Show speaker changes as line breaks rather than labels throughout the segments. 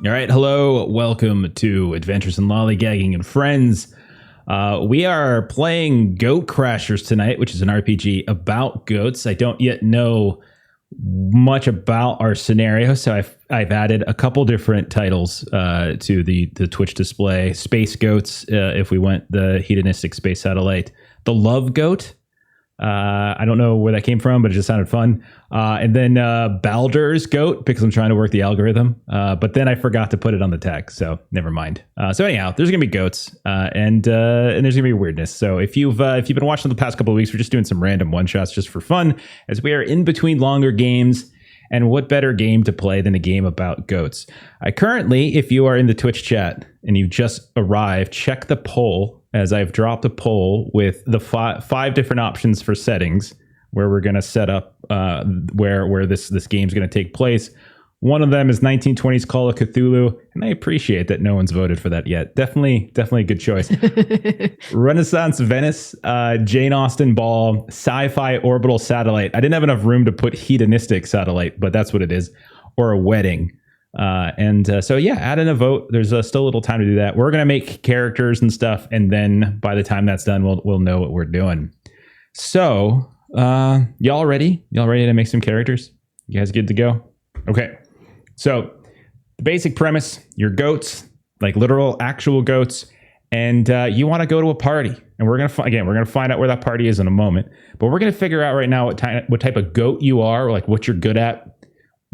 All right, hello, welcome to Adventures in Lollygagging and Friends. We are playing Goat Crashers tonight, which is an RPG about goats. I don't yet know much about our scenario, so I've added a couple different titles to the Twitch display. Space Goats, if we went the hedonistic space satellite. The Love Goat. I don't know where that came from, but it just sounded fun. And then Baldur's Goat, because I'm trying to work the algorithm. But then I forgot to put it on the tag, so never mind. So anyhow, there's gonna be goats, and there's gonna be weirdness. So if you've been watching the past couple of weeks, we're just doing some random one shots just for fun, as we are in between longer games. And what better game to play than a game about goats? Currently, if you are in the Twitch chat and you've just arrived, check the poll, as I've dropped a poll with the five different options for settings where we're going to set up where this game's going to take place. One of them is 1920s Call of Cthulhu, and I appreciate that no one's voted for that yet. Definitely a good choice. Renaissance Venice, Jane Austen Ball, Sci-Fi Orbital Satellite. I didn't have enough room to put hedonistic satellite, but that's what it is. Or a wedding. So yeah, add in a vote. There's still a little time to do that. We're gonna make characters and stuff, and then by the time that's done, we'll know what we're doing. So, y'all ready? Y'all ready to make some characters? You guys good to go? Okay. So, the basic premise: you're goats, like literal, actual goats, and you want to go to a party. And we're gonna find out where that party is in a moment. But we're gonna figure out right now what type of goat you are, or like what you're good at.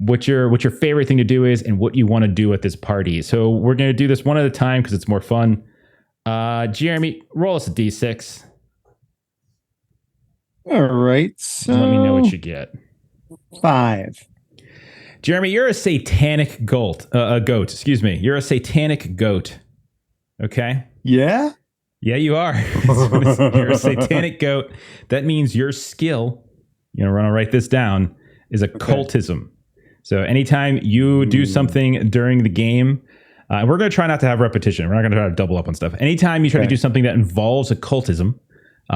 What your favorite thing to do is, and what you want to do at this party. So we're going to do this one at a time because it's more fun. Jeremy, roll us a d6.
All right, so
let me know what you get.
5.
Jeremy, you're a satanic goat. Excuse me. You're a satanic goat. Okay.
Yeah.
Yeah, you are. You're a satanic goat. That means your skill. You know, we're gonna write this down. Is occultism. So anytime you do something during the game, we're going to try not to have repetition. We're not going to try to double up on stuff. Anytime you try to do something that involves occultism,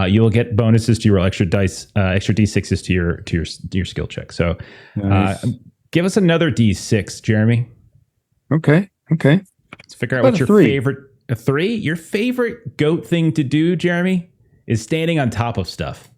you will get bonuses to your extra dice, extra d6s to your skill check. So nice. Give us another d6, Jeremy.
Okay.
Let's figure out what your favorite... A 3? Your favorite goat thing to do, Jeremy, is standing on top of stuff.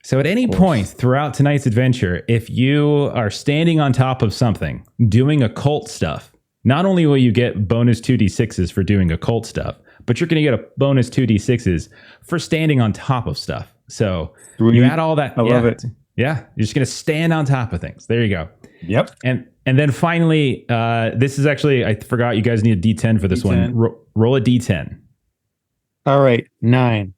So at any point throughout tonight's adventure, if you are standing on top of something, doing occult stuff, not only will you get bonus 2d6s for doing occult stuff, but you're going to get a bonus 2d6s for standing on top of stuff. So you add all that.
I love it.
Yeah, you're just going to stand on top of things. There you go.
Yep.
And then finally, this is actually, I forgot you guys need a d10 for this one. Roll a d10.
All right, 9.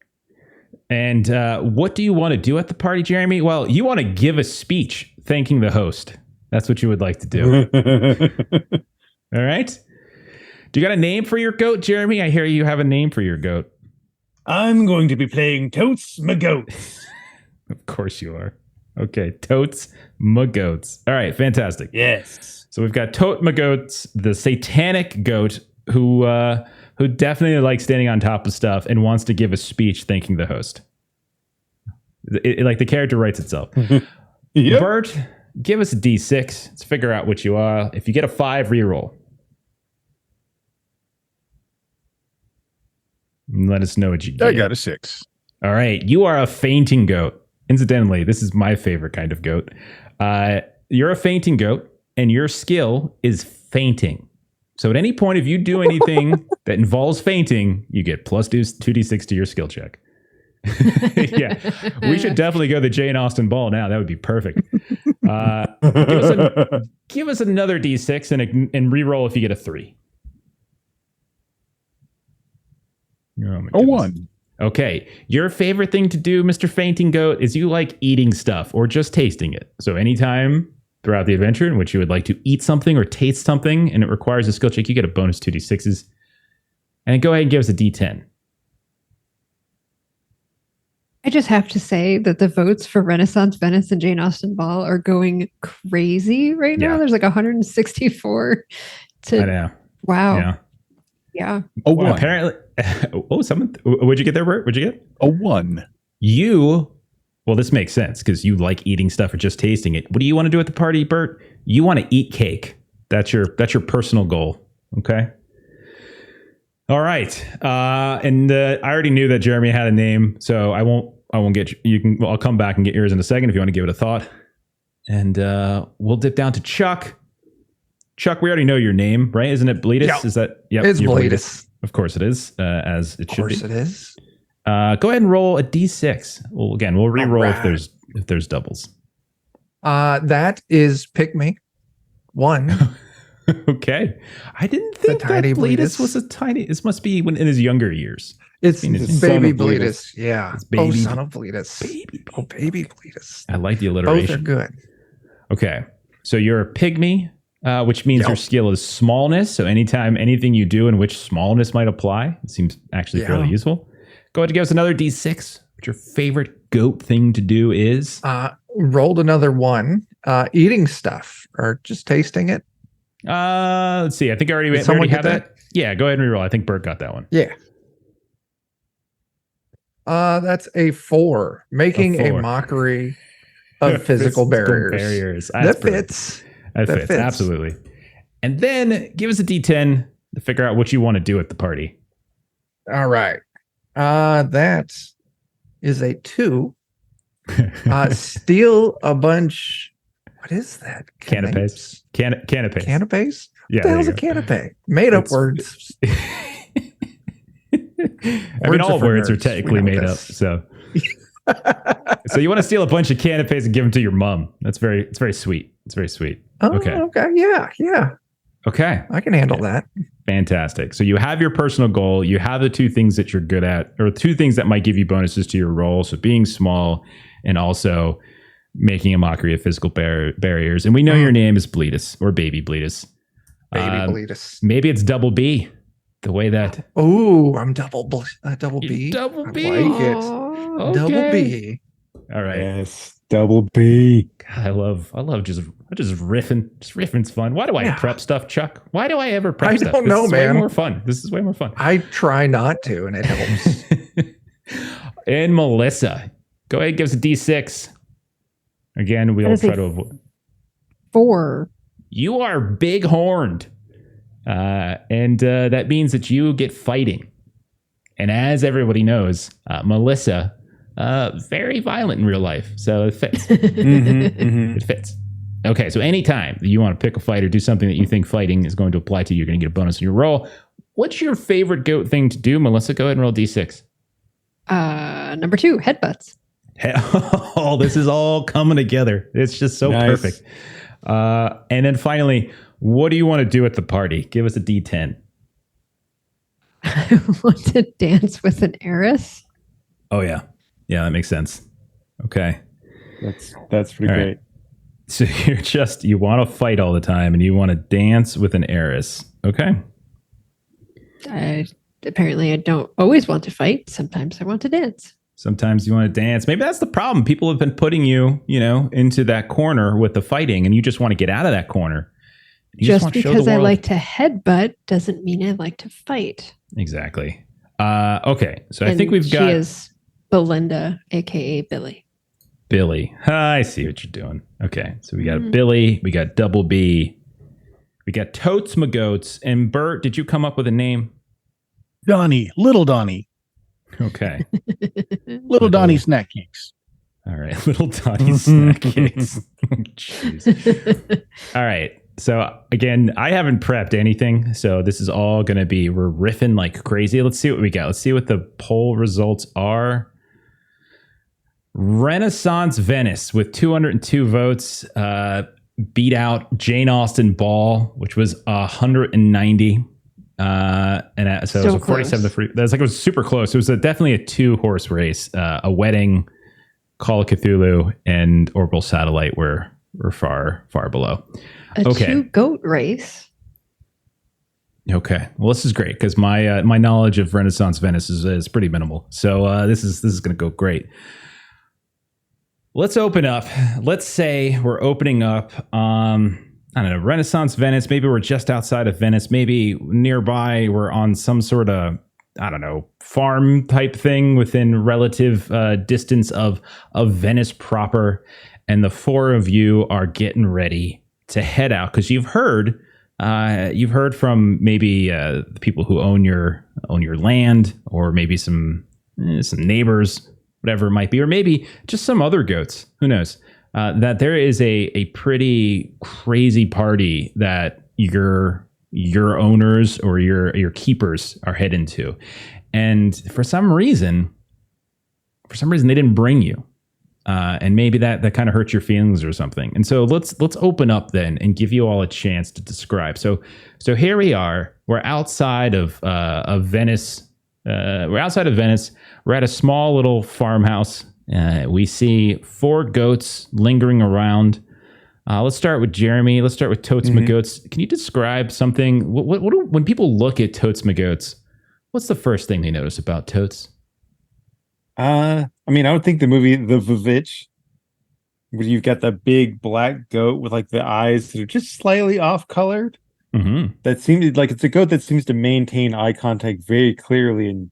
And what do you want to do at the party, Jeremy? Well, you want to give a speech thanking the host. That's what you would like to do. All right. Do you got a name for your goat, Jeremy? I hear you have a name for your goat.
I'm going to be playing Totes My Goats.
Of course you are. Okay, Totes My Goats. All right, fantastic.
Yes.
So we've got Tote My Goats, the satanic goat who definitely likes standing on top of stuff and wants to give a speech thanking the host. Like the character writes itself.
Yep.
Bert, give us a d6. Let's figure out what you are. If you get a 5, reroll. And let us know what you get.
I got a 6.
All right. You are a fainting goat. Incidentally, this is my favorite kind of goat. You're a fainting goat, and your skill is fainting. So at any point, if you do anything that involves fainting, you get plus 2d6 to your skill check. Yeah, we should definitely go the Jane Austen Ball now. That would be perfect. Give us another d6 and re-roll if you get a 3.
A 1.
Okay, your favorite thing to do, Mr. Fainting Goat, is you like eating stuff or just tasting it. So anytime throughout the adventure in which you would like to eat something or taste something and it requires a skill check, you get a bonus 2d6s. And go ahead and give us a d10.
I just have to say that the votes for Renaissance Venice and Jane Austen Ball are going crazy right now. There's like 164 to...
I know.
Wow. Yeah.
A 1.
Apparently... what'd you get there, Bert? What'd you get?
A 1.
Well, this makes sense because you like eating stuff or just tasting it. What do you want to do at the party, Bert? You want to eat cake. That's your personal goal. Okay. All right. And I already knew that Jeremy had a name, so I won't get you can. Well, I'll come back and get yours in a second if you want to give it a thought. And we'll dip down to Chuck. Chuck, we already know your name, right? Isn't it Bleedus?
Yep.
Is that? Yep,
It's Bleedus.
Of course it is, as it should be.
Of course it is.
Go ahead and roll a d6. Well, again, we'll re-roll
All right.
if there's doubles.
That is pick me. 1.
Okay. I didn't think that
tiny
Bleedus
Bleedus.
was a tiny. This must be when in his younger years.
It's
I mean, it's
baby
son of Bleedus.
Bleedus. Yeah.
It's baby-
Oh, son of Bleedus.
Baby.
Oh, baby Bleedus.
I like the
Both are
alliteration.
good.
Okay. So you're a pygmy, which means
Yep.
your skill is smallness. So anytime anything you do in which smallness might apply, it seems actually
Yeah.
fairly useful. Go ahead and give us another d6. What your favorite goat thing to do is?
Rolled another 1. Eating stuff or just tasting it.
Let's see. I think I already,
Did
we
someone
already have
get
that. Yeah, go ahead and reroll. I think Bert got that one.
Yeah. That's a 4. Making a
4.
mockery of physical barriers.
That's
That
brilliant.
fits.
That
That
fits.
fits.
Absolutely. And then give us a d10 to figure out what you want to do at the party.
All right. That is a 2. Steal a bunch. What is that?
Canapes. Canapes.
Canapes?
Yeah.
What the hell's a
there you
canapé? Made up
It's-
words.
go. I mean, all
for
words are
nerds.
technically
We know
made up.
this.
So, so you want to steal a bunch of canapes and give them to your mom. It's very sweet. It's very sweet.
Oh,
Okay.
okay. Yeah.
Okay.
I can handle that.
Fantastic. So you have your personal goal. You have the 2 things that you're good at, or 2 things that might give you bonuses to your role. So being small and also making a mockery of physical barriers. And we know your name is Bleedus or Baby Bleedus.
Baby Bleedus.
Maybe it's double B. The way that
Oh, I'm double B.
double
I
B.
like it.
Aw.
Double B.
All right.
Yes, double B.
God, I love just riffing. Just riffing's fun. Why do I
Yeah.
prep stuff, Chuck? Why do I ever prep
I
stuff?
don't
This
know,
is
man.
Way more fun. This is way more fun.
I try not to, and it helps.
And Melissa, go ahead and give us a D6. Again, we'll
That is
try
a
to avoid.
4.
You are big horned. And that means that you get fighting. And as everybody knows, Melissa, very violent in real life. So it fits. It fits. Okay, so anytime that you want to pick a fight or do something that you think fighting is going to apply to, you're going to get a bonus in your roll. What's your favorite goat thing to do, Melissa? Go ahead and roll D6.
Number 2, headbutts.
Oh, this is all coming together. It's just so
Nice.
perfect. And then finally, what do you want to do at the party? Give us a D10.
I want to dance with an heiress.
Oh, yeah. Yeah, that makes sense. Okay.
That's pretty
All right.
great.
So you want to fight all the time and you want to dance with an heiress. Okay.
Apparently, I don't always want to fight. Sometimes I want to dance.
Sometimes you want to dance. Maybe that's the problem. People have been putting you, into that corner with the fighting and you just want to get out of that corner. You
Just
want to show
because
the
I
world-
like to headbutt doesn't mean I like to fight.
Exactly. Okay. So I
And
think we've got
She is Belinda, aka Billy.
Billy. I see what you're doing. Okay. So we got Billy. We got Double B. We got Totes McGoats. And Bert, did you come up with a name?
Donnie, little Donnie,
Okay.
little Donnie snack cakes.
All right. Little Donnie snack cakes. Jeez. All right. So again, I haven't prepped anything. So this is all going to be, we're riffing like crazy. Let's see what we got. Let's see what the poll results are. Renaissance Venice with 202 votes beat out Jane Austen Ball, which was 190. So it was a 47 to 3. That's like, it was super close. It was definitely a 2-horse race. A Wedding, Call of Cthulhu, and Orbital Satellite were far below.
A 2-goat race.
Okay, well, this is great because my knowledge of Renaissance Venice is pretty minimal. So this is going to go great. Let's open up. Let's say we're opening up. I don't know, Renaissance Venice. Maybe we're just outside of Venice. Maybe nearby we're on some sort of, I don't know, farm type thing within relative distance of Venice proper. And the 4 of you are getting ready to head out because you've heard You've heard from maybe the people who own your land, or maybe some neighbors, whatever it might be, or maybe just some other goats. Who knows? That there is a pretty crazy party that your owners or your keepers are heading to, and for some reason they didn't bring you. And maybe that kind of hurts your feelings or something. And so let's open up then and give you all a chance to describe. So here we are. We're outside of Venice. We're outside of Venice. We're at a small little farmhouse. We see 4 goats lingering around. Let's start with Jeremy. Let's start with Totes McGoats. Can you describe something? When people look at Totes McGoats, what's the first thing they notice about Totes?
I would think the movie The Vivitch, where you've got the big black goat with like the eyes that are just slightly off colored.
Mm-hmm.
That seems like it's a goat that seems to maintain eye contact very clearly and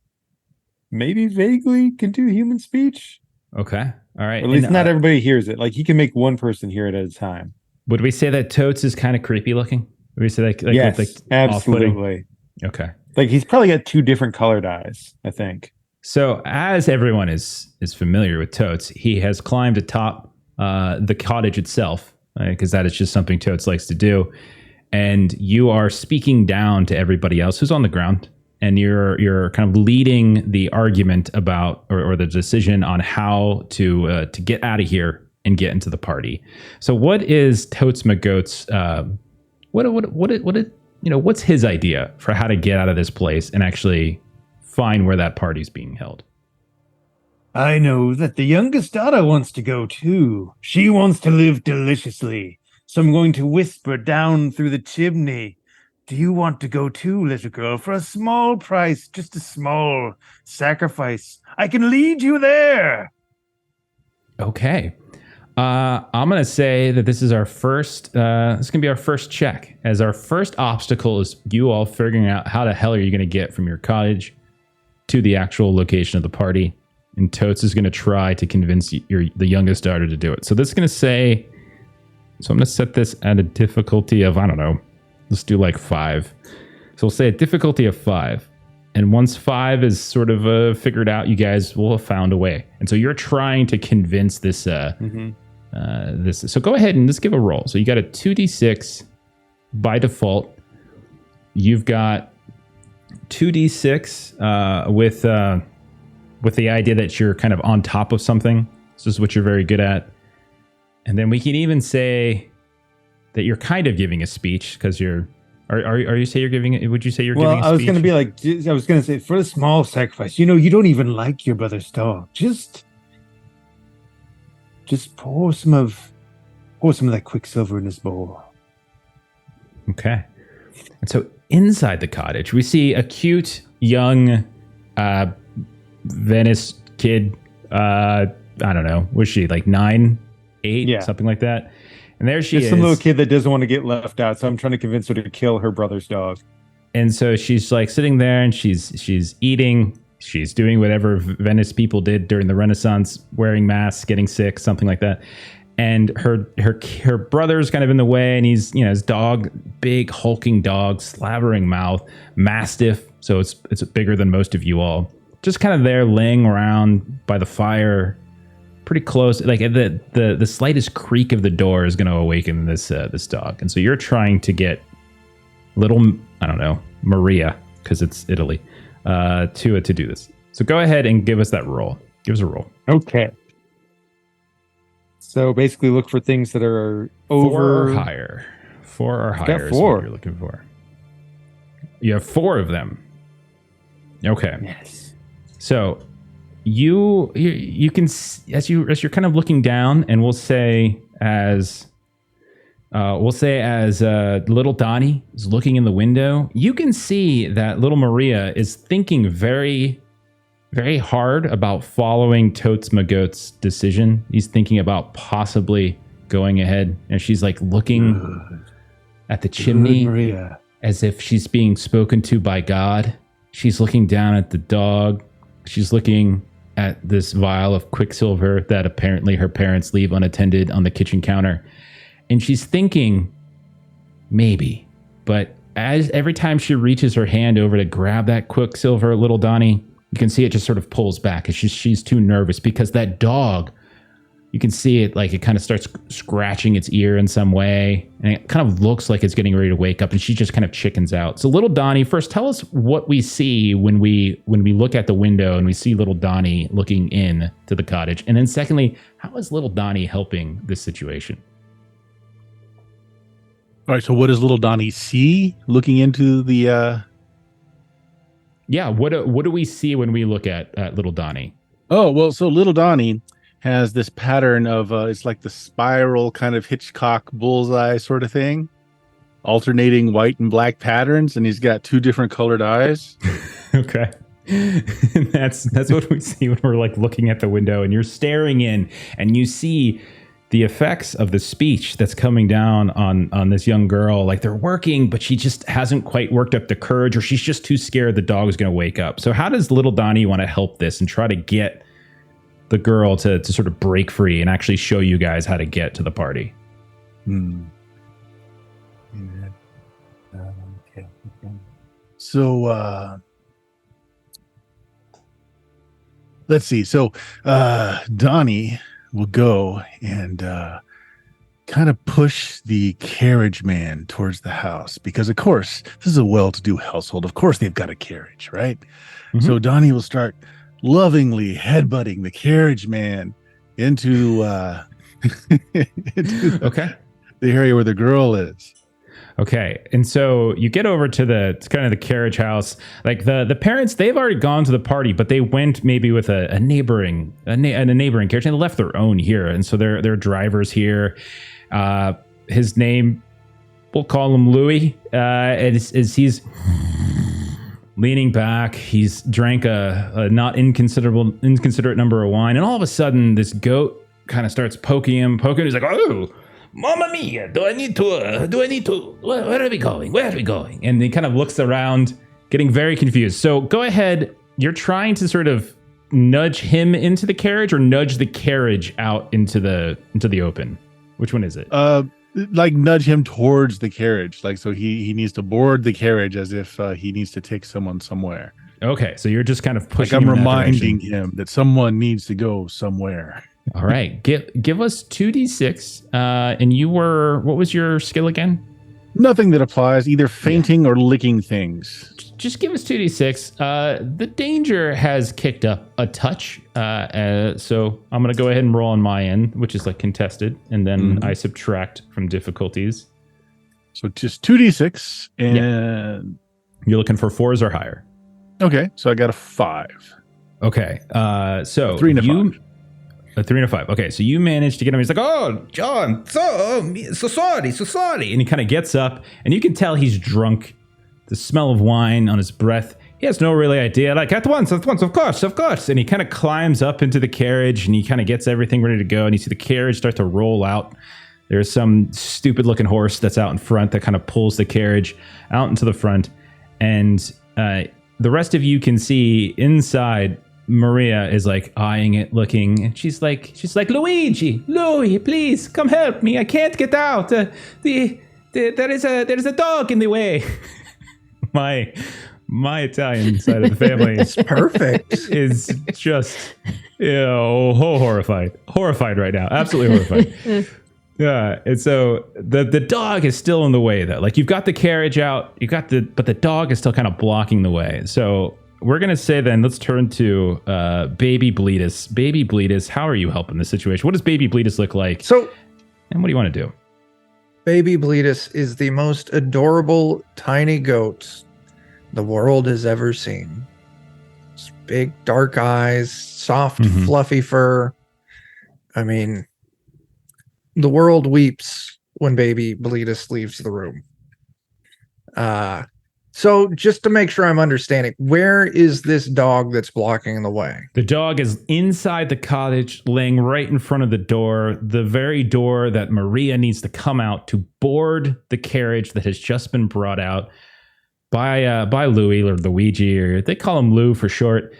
maybe vaguely can do human speech.
Okay. All right.
Or at least not everybody hears it. Like he can make one person hear it at a time.
Would we say that Totes is kind of creepy looking? Would we say like
yes, absolutely.
Okay.
Like he's probably got 2 different colored eyes, I think.
So as everyone is familiar with Totes, he has climbed atop the cottage itself, because that is just something Totes likes to do. And you are speaking down to everybody else who's on the ground, and you're kind of leading the argument about or the decision on how to get out of here and get into the party. So what is Totes McGoat's what's his idea for how to get out of this place and actually find where that party's being held?
I know that the youngest daughter wants to go too. She wants to live deliciously. So I'm going to whisper down through the chimney. Do you want to go too, little girl? For a small price, just a small sacrifice. I can lead you there.
Okay. I'm going to say that this is our first, this is going to be our first check. As our first obstacle is you all figuring out how the hell are you going to get from your cottage to the actual location of the party. And Totes is going to try to convince the youngest daughter to do it. So this is going to say, so I'm going to set this at a difficulty of, I don't know, let's do like 5. So we'll say a difficulty of 5. And once 5 is sort of figured out, you guys will have found a way. And so you're trying to convince this, this. So go ahead and let's give a roll. So you got a 2d6 by default. You've got 2d6 with the idea that you're kind of on top of something. This is what you're very good at. And then we can even say that you're kind of giving a speech because you're. Are you say you're giving it? Would you say you're giving a speech?
Well, I was going to say for a small sacrifice. You know, you don't even like your brother's dog. Just pour some of that quicksilver in his bowl.
Okay. And so inside the cottage, we see a cute young Venice kid. I don't know. Was she like 9, 8, something like that? And there she is.
Some little kid that doesn't want to get left out. So I'm trying to convince her to kill her brother's dog.
And so she's like sitting there and she's eating. She's doing whatever Venice people did during the Renaissance, wearing masks, getting sick, something like that. And her brother's kind of in the way, and he's, his dog, big hulking dog, slavering mouth, mastiff. So it's bigger than most of you all. Just kind of there laying around by the fire, pretty close. Like the slightest creak of the door is going to awaken this dog. And so you're trying to get little, I don't know, Maria, because it's Italy, to do this. So go ahead and give us that roll. Give us a roll.
Okay. So basically look for things that are over
4 or higher. 4 or higher is what you're looking for. You have 4 of them. Okay.
Yes.
So you can, as you're kind of looking down, and we'll say as little Donnie is looking in the window, you can see that little Maria is thinking very, very hard about following Totes McGoat's decision. He's thinking about possibly going ahead, and she's like looking at the chimney
Maria,
as if she's being spoken to by God. She's looking down at the dog. She's looking at this vial of quicksilver that apparently her parents leave unattended on the kitchen counter. And she's thinking, maybe but as every time she reaches her hand over to grab that Quicksilver little Donnie, you can see it just sort of pulls back. It's just she's too nervous because that dog, you can see it like it kind of starts scratching its ear in some way, and it kind of looks like it's getting ready to wake up, and she just kind of chickens out. So little Donnie, first tell us what we see when we look at the window and we see little Donnie looking in to the cottage. And then secondly, how is little Donnie helping this situation?
All right, so what does little Donnie see looking into the
Yeah, what do we see when we look at little Donnie?
Oh, well, so little Donnie has this pattern of it's like the spiral kind of Hitchcock bullseye sort of thing, alternating white and black patterns, and he's got 2 different colored eyes.
Okay. that's what we see when we're like looking at the window and you're staring in and you see the effects of the speech that's coming down on this young girl. Like they're working, but she just hasn't quite worked up the courage, or she's just too scared the dog's going to wake up. So how does little Donnie want to help this and try to get the girl to sort of break free and actually show you guys how to get to the party?
Okay. So let's see. So Donnie will go and kind of push the carriage man towards the house, because of course this is a well-to-do household. Of course they've got a carriage, right?
Mm-hmm.
So Donnie will start lovingly headbutting the carriage man into the area where the girl is.
Okay, and so you get over to the kind of the carriage house. Like the parents, they've already gone to the party, but they went maybe with a neighboring carriage, and they left their own here, and so their driver's here. His name, we'll call him Louis. Is he's leaning back. He's drank a not inconsiderate number of wine, and all of a sudden, this goat kind of starts poking him. He's like, "Oh, Mamma mia! Do I need to? Where are we going? Where are we going?" And he kind of looks around, getting very confused. So go ahead. You're trying to sort of nudge him into the carriage, or nudge the carriage out into the open. Which one is it?
Like nudge him towards the carriage, like so he needs to board the carriage as if he needs to take someone somewhere.
Okay, so you're just kind of pushing.
Like I'm
him
reminding him that someone needs to go somewhere.
All right, give us 2d6. And what was your skill again?
Nothing that applies, either fainting or licking things.
Just give us 2d6. The danger has kicked up a touch. So I'm going to go ahead and roll on my end, which is like contested. And then I subtract from difficulties.
So just 2d6. And
you're looking for 4s or higher.
Okay, so I got a 5.
Okay, so
3 and a 5.
A 3 and a 5. Okay, so you managed to get him. He's like, "Oh, John, so sorry." And he kind of gets up, and you can tell he's drunk. The smell of wine on his breath. He has no really idea. Like, at once, of course. And he kind of climbs up into the carriage, and he kind of gets everything ready to go. And you see the carriage start to roll out. There's some stupid-looking horse that's out in front that kind of pulls the carriage out into the front. And the rest of you can see inside. Maria is like eyeing it, looking, and she's like, Louis, please come help me. I can't get out. There is a dog in the way. my Italian side of the family
It's perfect.
is just horrified right now, absolutely horrified. Yeah, and so the dog is still in the way though. Like you've got the carriage out, but the dog is still kind of blocking the way. So we're going to say then, let's turn to Baby Bleedus. Baby Bleedus, how are you helping the situation? What does Baby Bleedus look like? And what do you want to do?
Baby Bleedus is the most adorable tiny goat the world has ever seen. It's big, dark eyes, soft, fluffy fur. I mean, the world weeps when Baby Bleedus leaves the room. So just to make sure I'm understanding, where is this dog that's blocking the way?
The dog is inside the cottage, laying right in front of the door, the very door that Maria needs to come out to board the carriage that has just been brought out by Louis, or Luigi, or they call him Lou for short,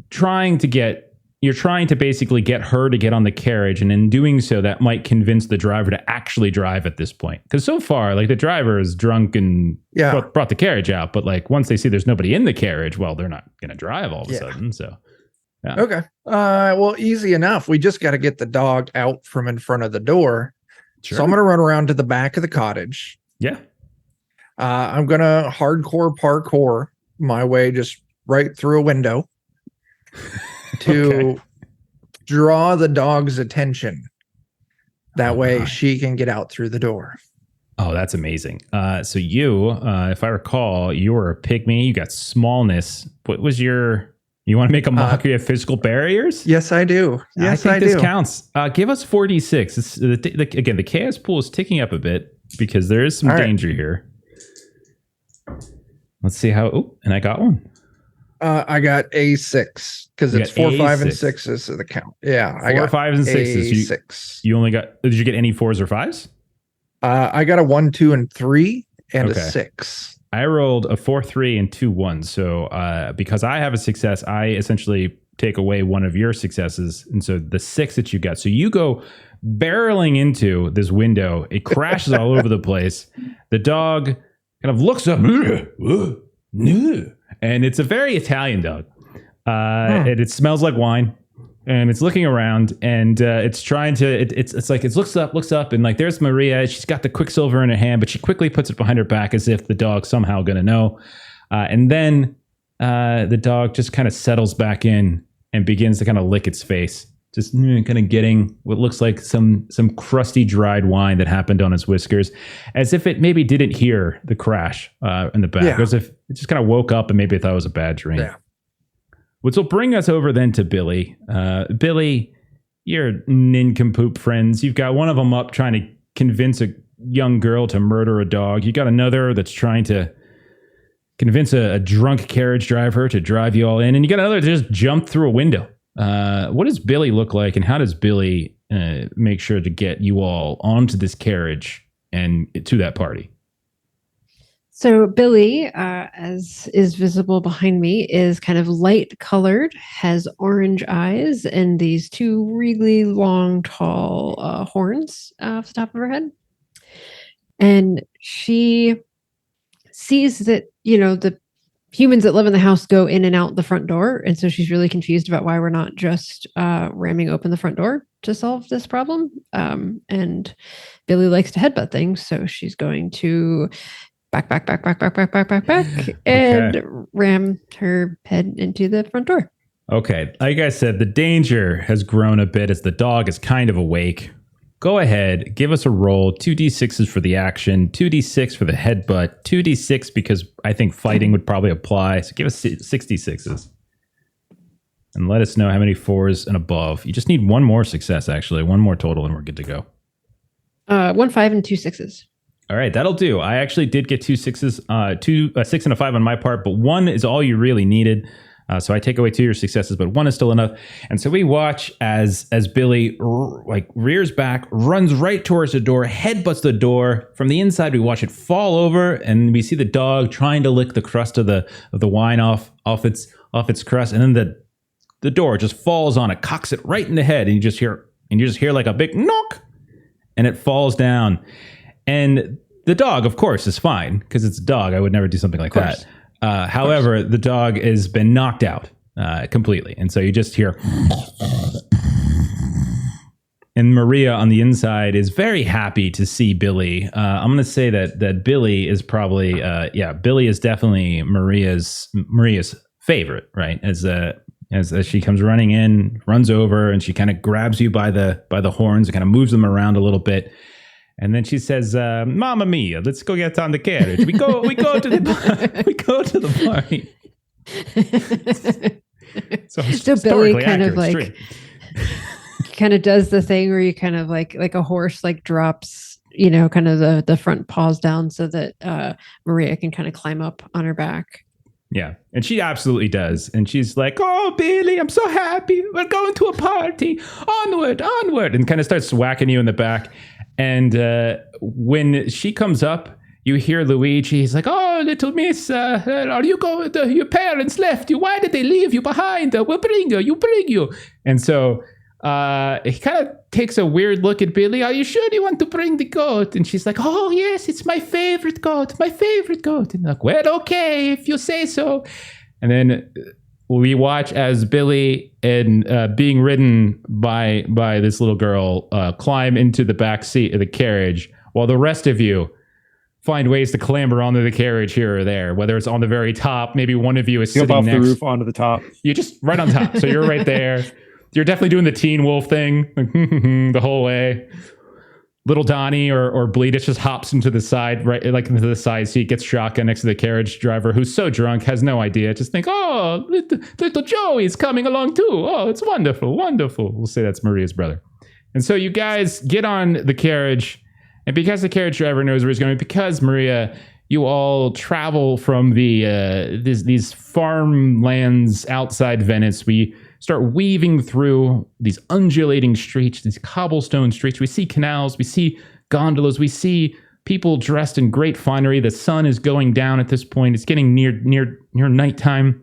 trying to get you're trying to basically get her to get on the carriage, and in doing so, that might convince the driver to actually drive at this point. Because so far, like the driver is drunk and brought the carriage out, but like once they see there's nobody in the carriage, well, they're not going to drive all of a sudden. So, yeah.
Okay. Well, easy enough. We just got to get the dog out from in front of the door.
Sure.
So I'm going to run around to the back of the cottage.
Yeah.
I'm going to hardcore parkour my way just right through a window to draw the dog's attention. That way she can get out through the door.
Oh, that's amazing. So you, if I recall, you were a pygmy. You got smallness. What was your... You want to make a mockery of physical barriers?
Yes, I do. Yes,
I think this counts. Give us 4d6. Again, the chaos pool is ticking up a bit because there is some danger here. Let's see how... Oh, and I got one.
I got a 6 because it's 4, 5, and 6 is the count. Yeah,
4, 5, and 6.
6.
You only got... Did you get any 4s or 5s?
I got a 1, 2, and 3, and a 6.
I rolled a 4, 3, and 2 1s. So because I have a success, I essentially take away one of your successes. And so the 6 that you got. So you go barreling into this window. It crashes all over the place. The dog kind of looks up. And it's a very Italian dog. And it smells like wine. And it's looking around, and it's trying to. It's like it looks up, and like there's Maria. She's got the quicksilver in her hand, but she quickly puts it behind her back as if the dog's somehow going to know. And then the dog just kind of settles back in and begins to kind of lick its face, just kind of getting what looks like some crusty dried wine that happened on its whiskers, as if it maybe didn't hear the crash in the back, as if it just kind of woke up and maybe it thought it was a bad dream.
Yeah.
Which will bring us over then to Billy. Billy, your nincompoop friends. You've got one of them up trying to convince a young girl to murder a dog. You got another that's trying to convince a drunk carriage driver to drive you all in. And you got another that just jumped through a window. What does Billy look like, and how does Billy make sure to get you all onto this carriage and to that party?
So Billy, as is visible behind me, is kind of light colored, has orange eyes, and these 2 really long, tall horns off the top of her head. And she sees that, the humans that live in the house go in and out the front door. And so she's really confused about why we're not just ramming open the front door to solve this problem. And Billy likes to headbutt things. So she's going to back, and ram her head into the front door.
Okay. Like I said, the danger has grown a bit as the dog is kind of awake. Go ahead, give us a roll. 2d6s for the action, 2d6 for the headbutt, 2d6 because I think fighting would probably apply. So give us 66s. And let us know how many 4s and above. You just need one more success, actually. One more total, and we're good to go.
1, 5, and 2 6s.
All right, that'll do. I actually did get 2 6s, a 6 and a 5 on my part, but 1 is all you really needed. So I take away 2 of your successes, but 1 is still enough. And so we watch as Billy rears back, runs right towards the door, headbutts the door. From the inside, we watch it fall over, and we see the dog trying to lick the crust of the wine off its crust, and then the door just falls on it, cocks it right in the head, and you just hear like a big knock, and it falls down. And the dog, of course, is fine because it's a dog. I would never do something like that. However, the dog has been knocked out completely. And so you just hear... And Maria on the inside is very happy to see Billy. I'm going to say that Billy is probably... Billy is definitely Maria's favorite, right? As she comes running in, runs over, and she kind of grabs you by the horns and kind of moves them around a little bit. And then she says, "Mamma mia, let's go get on the carriage. We go to the party." So
Billy kind of kind of does the thing where you kind of like a horse drops, kind of the front paws down so that Maria can kind of climb up on her back.
Yeah, and she absolutely does. And she's like, "Oh, Billy, I'm so happy. We're going to a party. Onward, onward," and kind of starts whacking you in the back. And when she comes up, you hear Luigi. He's like, "Oh, little miss, are you going? Your parents left you. Why did they leave you behind? We'll bring you. You bring you." And so he kind of takes a weird look at Billy. "Are you sure you want to bring the goat?" And she's like, "Oh, yes, it's my favorite goat. My favorite goat." And like, "Well, okay, if you say so." And then we watch as Billy and being ridden by this little girl climb into the back seat of the carriage, while the rest of you find ways to clamber onto the carriage here or there, whether it's on the very top, maybe one of you is
Jump
sitting
off
next.
the roof onto the top.
You're just right on top, so you're right there. You're definitely doing the Teen Wolf thing the whole way. Little Donnie or Bleedish just hops into the side, right, like into the side seat, gets shotgun next to the carriage driver, who's so drunk, has no idea. Just think, "Oh, little Joey's coming along too. Oh, it's wonderful, wonderful." We'll say that's Maria's brother. And so you guys get on the carriage, and because the carriage driver knows where he's going, because Maria, you all travel from these farmlands outside Venice. We start weaving through these undulating streets, these cobblestone streets. We see canals, we see gondolas, we see people dressed in great finery. The sun is going down at this point. It's getting near nighttime.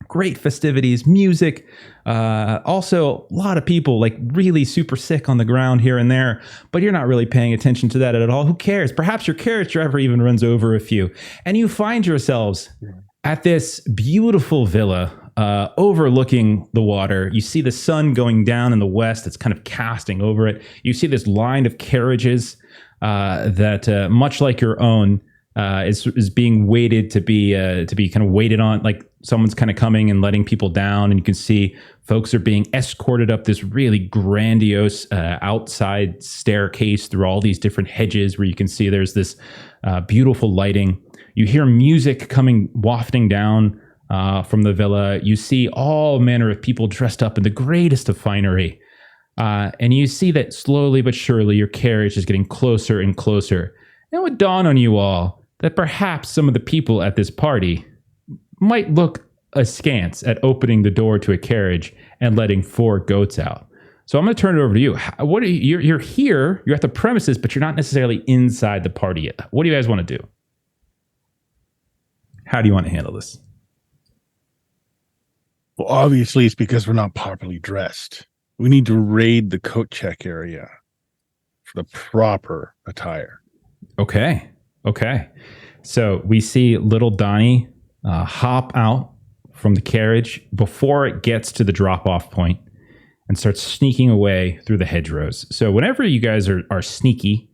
Great festivities, music. Also, a lot of people like really super sick on the ground here and there, but you're not really paying attention to that at all. Who cares? Perhaps your carriage driver even runs over a few, and you find yourselves at this beautiful villa overlooking the water. You see the sun going down in the west. It's kind of casting over it. You see this line of carriages that, much like your own, is being waited to be kind of waited on, like someone's kind of coming and letting people down. And you can see folks are being escorted up this really grandiose outside staircase through all these different hedges, where you can see there's this beautiful lighting. You hear music coming wafting down from the villa. You see all manner of people dressed up in the greatest of finery. And you see that slowly but surely your carriage is getting closer and closer. And it would dawn on you all that perhaps some of the people at this party might look askance at opening the door to a carriage and letting 4 goats out. So I'm going to turn it over to you. What are you? You're here, you're at the premises, but you're not necessarily inside the party yet. What do you guys want to do? How do you want to handle this?
Well, obviously, it's because we're not properly dressed. We need to raid the coat check area for the proper attire.
Okay. So we see little Donnie hop out from the carriage before it gets to the drop-off point and starts sneaking away through the hedgerows. So whenever you guys are sneaky,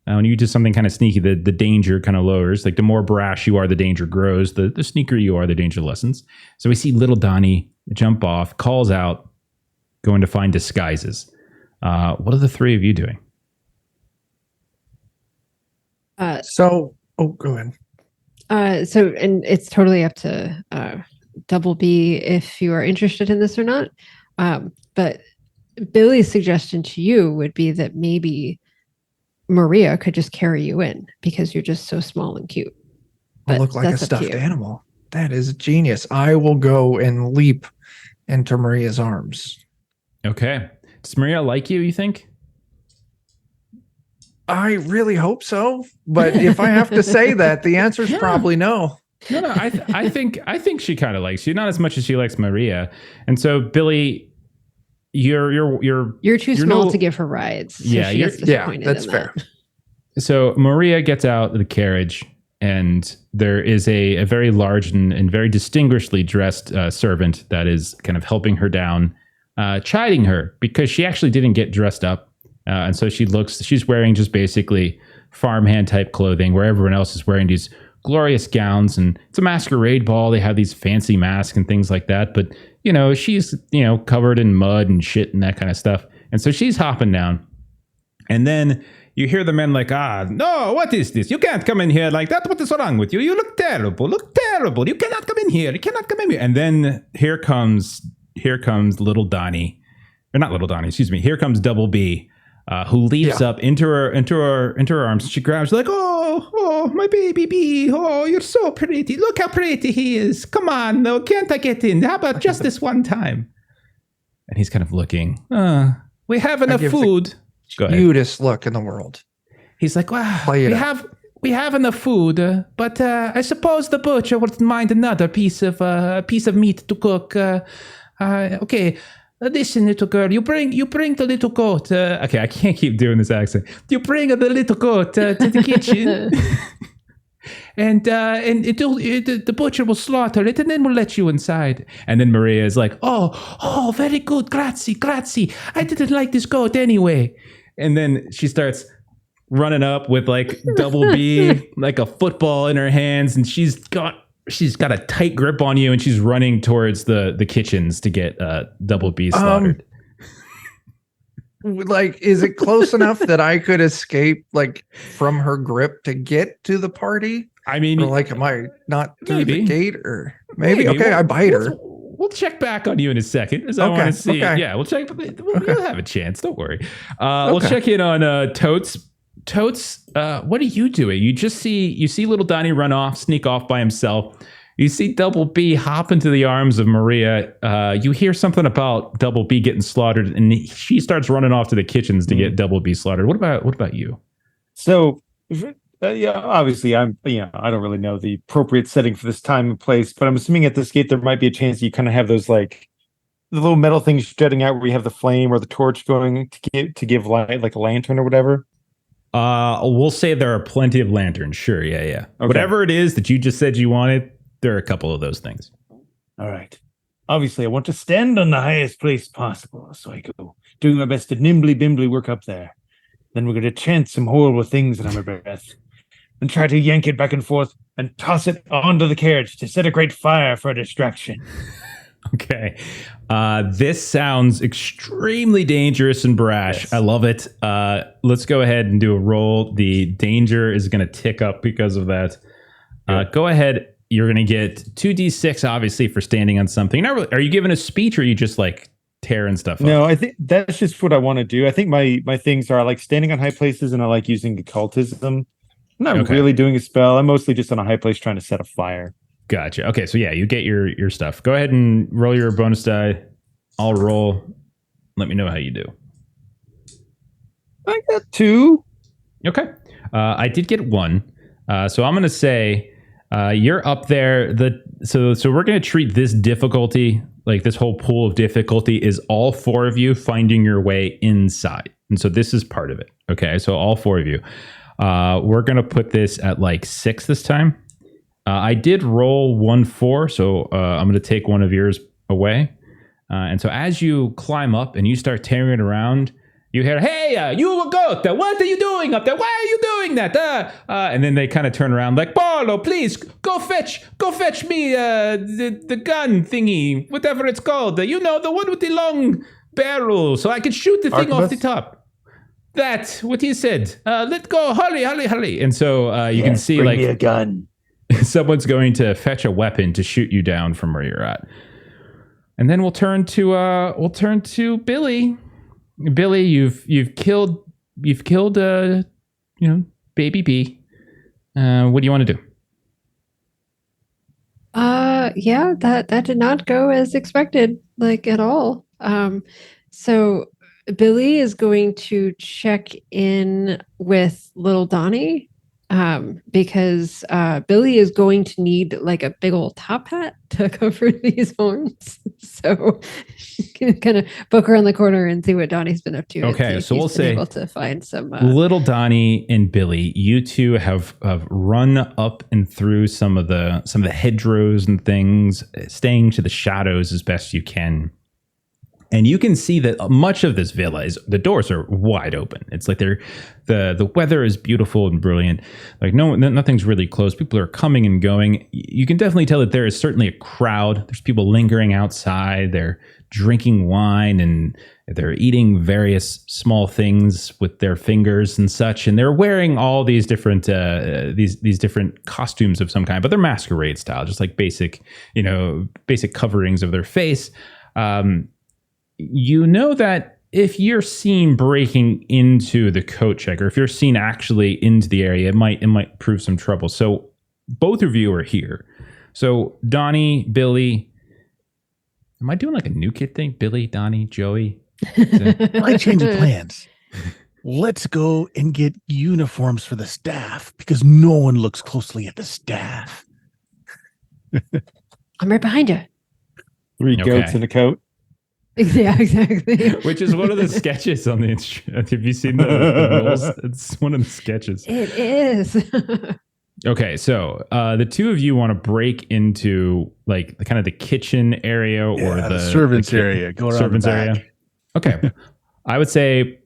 when you do something kind of sneaky, the danger kind of lowers. Like the more brash you are, the danger grows. The sneaker you are, the danger lessens. So we see little Donnie jump off, calls out, going to find disguises. What are the 3 of you doing?
Go ahead.
So, and it's totally up to Double B if you are interested in this or not. But Billy's suggestion to you would be that maybe Maria could just carry you in because you're just so small and cute.
I look like a stuffed animal. That is genius. I will go and leap into Maria's arms.
Okay. Does Maria like you think?
I really hope so. But if I have to say that, the answer is probably no.
No. I think she kind of likes you, not as much as she likes Maria. And so, Billy, you're
too small to give her rides. So
that's fair.
So Maria gets out of the carriage, and there is a very large and very distinguishedly dressed servant that is kind of helping her down, chiding her because she actually didn't get dressed up. And so she's wearing just basically farmhand type clothing where everyone else is wearing these glorious gowns, and it's a masquerade ball. They have these fancy masks and things like that. But, she's, covered in mud and shit and that kind of stuff. And so she's hopping down, and then you hear the men like, no, what is this? You can't come in here like that. What is wrong with you? You look terrible. You cannot come in here. You cannot come in here. And then here comes little Donnie, or not little Donnie, excuse me. Here comes Double B. Who leaps up into her arms. She grabs like, oh, my baby bee. Oh, you're so pretty. Look how pretty he is. Come on, no, can't I get in? How about just this one time? And he's kind of looking. We have enough food.
Cutest look in the world.
He's like, wow, we we have enough food, but I suppose the butcher wouldn't mind another piece of meat to cook. Okay, listen, little girl, you bring the little goat. Okay, I can't keep doing this accent. You bring the little goat to the kitchen, and the butcher will slaughter it, and then we'll let you inside. And then Maria is like, oh, very good, grazie. I didn't like this goat anyway. And then she starts running up with like Double B, like a football in her hands, and she's got a tight grip on you, and she's running towards the kitchens to get Double B slaughtered.
Like, is it close enough that I could escape like from her grip to get to the party?
I mean,
or like, am I not through
maybe.
the gate? Or maybe. Okay, I bite her.
We'll check back on you in a second, because I want to see.
Okay.
Yeah, we'll check. We'll have a chance. Don't worry. We'll check in on Totes. Totes, what are you doing? You see little Donnie run off, sneak off by himself. You see Double B hop into the arms of Maria. You hear something about Double B getting slaughtered, and she starts running off to the kitchens to get Double B slaughtered. What about you?
So, yeah, obviously, I don't really know the appropriate setting for this time and place, but I'm assuming at this gate there might be a chance you kind of have those like the little metal things jutting out where you have the flame or the torch going to give light, like a lantern or whatever.
We'll say there are plenty of lanterns. Sure, yeah. Okay. Whatever it is that you just said you wanted, there are a couple of those things.
All right. Obviously, I want to stand on the highest place possible, so I go doing my best to nimbly-bimbly work up there. Then we're going to chant some horrible things under my breath, and try to yank it back and forth and toss it onto the carriage to set a great fire for a distraction.
Okay. This sounds extremely dangerous and brash. Yes. I love it. Let's go ahead and do a roll. The danger is going to tick up because of that. Go ahead. You're going to get 2d6, obviously, for standing on something. Not really, are you giving a speech, or are you just like tearing stuff up?
No, I think that's just what I want to do. I think my things are I like standing on high places, and I like using occultism. I'm not really doing a spell. I'm mostly just on a high place trying to set a fire.
Gotcha. Okay, so yeah, you get your stuff. Go ahead and roll your bonus die. I'll roll. Let me know how you do.
I got 2.
Okay. I did get 1. So I'm going to say you're up there. So we're going to treat this difficulty, like this whole pool of difficulty, is all 4 of you finding your way inside. And so this is part of it. Okay, so all 4 of you. We're going to put this at like 6 this time. I did roll 1-4, so I'm going to take one of yours away. And so as you climb up and you start tearing around, you hear, "Hey, you a goat! What are you doing up there? Why are you doing that?" And then they kind of turn around like, "Barlow, please go fetch me the gun thingy, whatever it's called. The one with the long barrel, so I can shoot the thing off the top." That's what he said. Let go, hurry. And so you can see,
bring
like,
me a gun.
Someone's going to fetch a weapon to shoot you down from where you're at. And then we'll turn to Billy. Billy, you've killed Baby B. What do you want to do?
Yeah, that did not go as expected, like at all. So Billy is going to check in with little Donnie, because Billy is going to need like a big old top hat to cover these horns. So she's gonna kind of poke around the corner and see what Donnie's been up to.
Okay, so we'll say
able to find some
little Donnie and Billy. You two have run up and through some of the hedgerows and things, staying to the shadows as best you can. And you can see that much of this villa the doors are wide open. It's like the weather is beautiful and brilliant. Like nothing's really closed. People are coming and going. You can definitely tell that there is certainly a crowd. There's people lingering outside. They're drinking wine and they're eating various small things with their fingers and such. And they're wearing all these different these different costumes of some kind, but they're masquerade style, just like basic coverings of their face. You know that if you're seen breaking into the coat checker, if you're seen actually into the area, it might prove some trouble. So both of you are here. So Donnie, Billy, am I doing like a new kid thing? Billy, Donnie, Joey?
I like changing plans. let's go and get uniforms for the staff because no one looks closely at the staff.
I'm right behind you.
3 goats in a coat.
Yeah, exactly.
Which is one of the sketches on the instrument. Have you seen the rules? It's one of the sketches.
It is.
Okay, so the two of you want to break into like the kind of the kitchen area or the
servants area. Go around
servants
the back.
area. Okay, I would say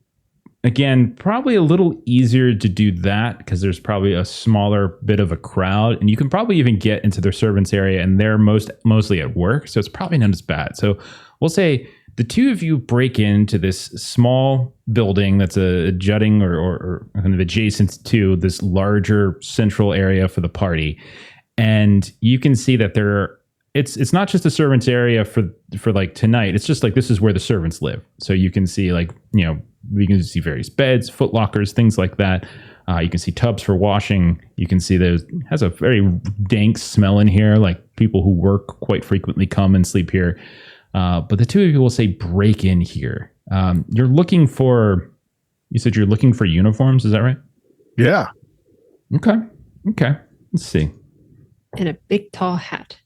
again probably a little easier to do that because there's probably a smaller bit of a crowd, and you can probably even get into their servants area, and they're mostly at work, so it's probably not as bad. So we'll say the two of you break into this small building that's a jutting or kind of adjacent to this larger central area for the party. And you can see that it's not just a servants area for like tonight. It's just like this is where the servants live. So you can see like, you know, we can see various beds, foot lockers, things like that. You can see tubs for washing. You can see has a very dank smell in here. Like people who work quite frequently come and sleep here. But the two of you will say break in here. You said you're looking for uniforms. Is that right?
Yeah.
Okay. Let's see.
And a big tall hat.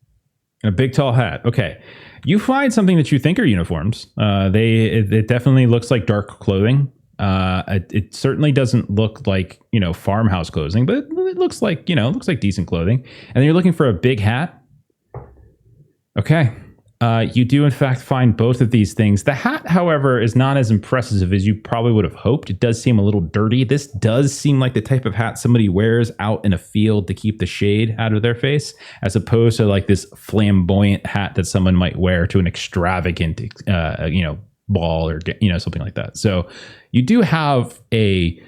A big tall hat. Okay. You find something that you think are uniforms. It definitely looks like dark clothing. It certainly doesn't look like, you know, farmhouse clothing, but it looks like, you know, it looks like decent clothing. And then you're looking for a big hat. Okay. You do, in fact, find both of these things. The hat, however, is not as impressive as you probably would have hoped. It does seem a little dirty. This does seem like the type of hat somebody wears out in a field to keep the shade out of their face, as opposed to like this flamboyant hat that someone might wear to an extravagant, ball or, you know, something like that. So you do have a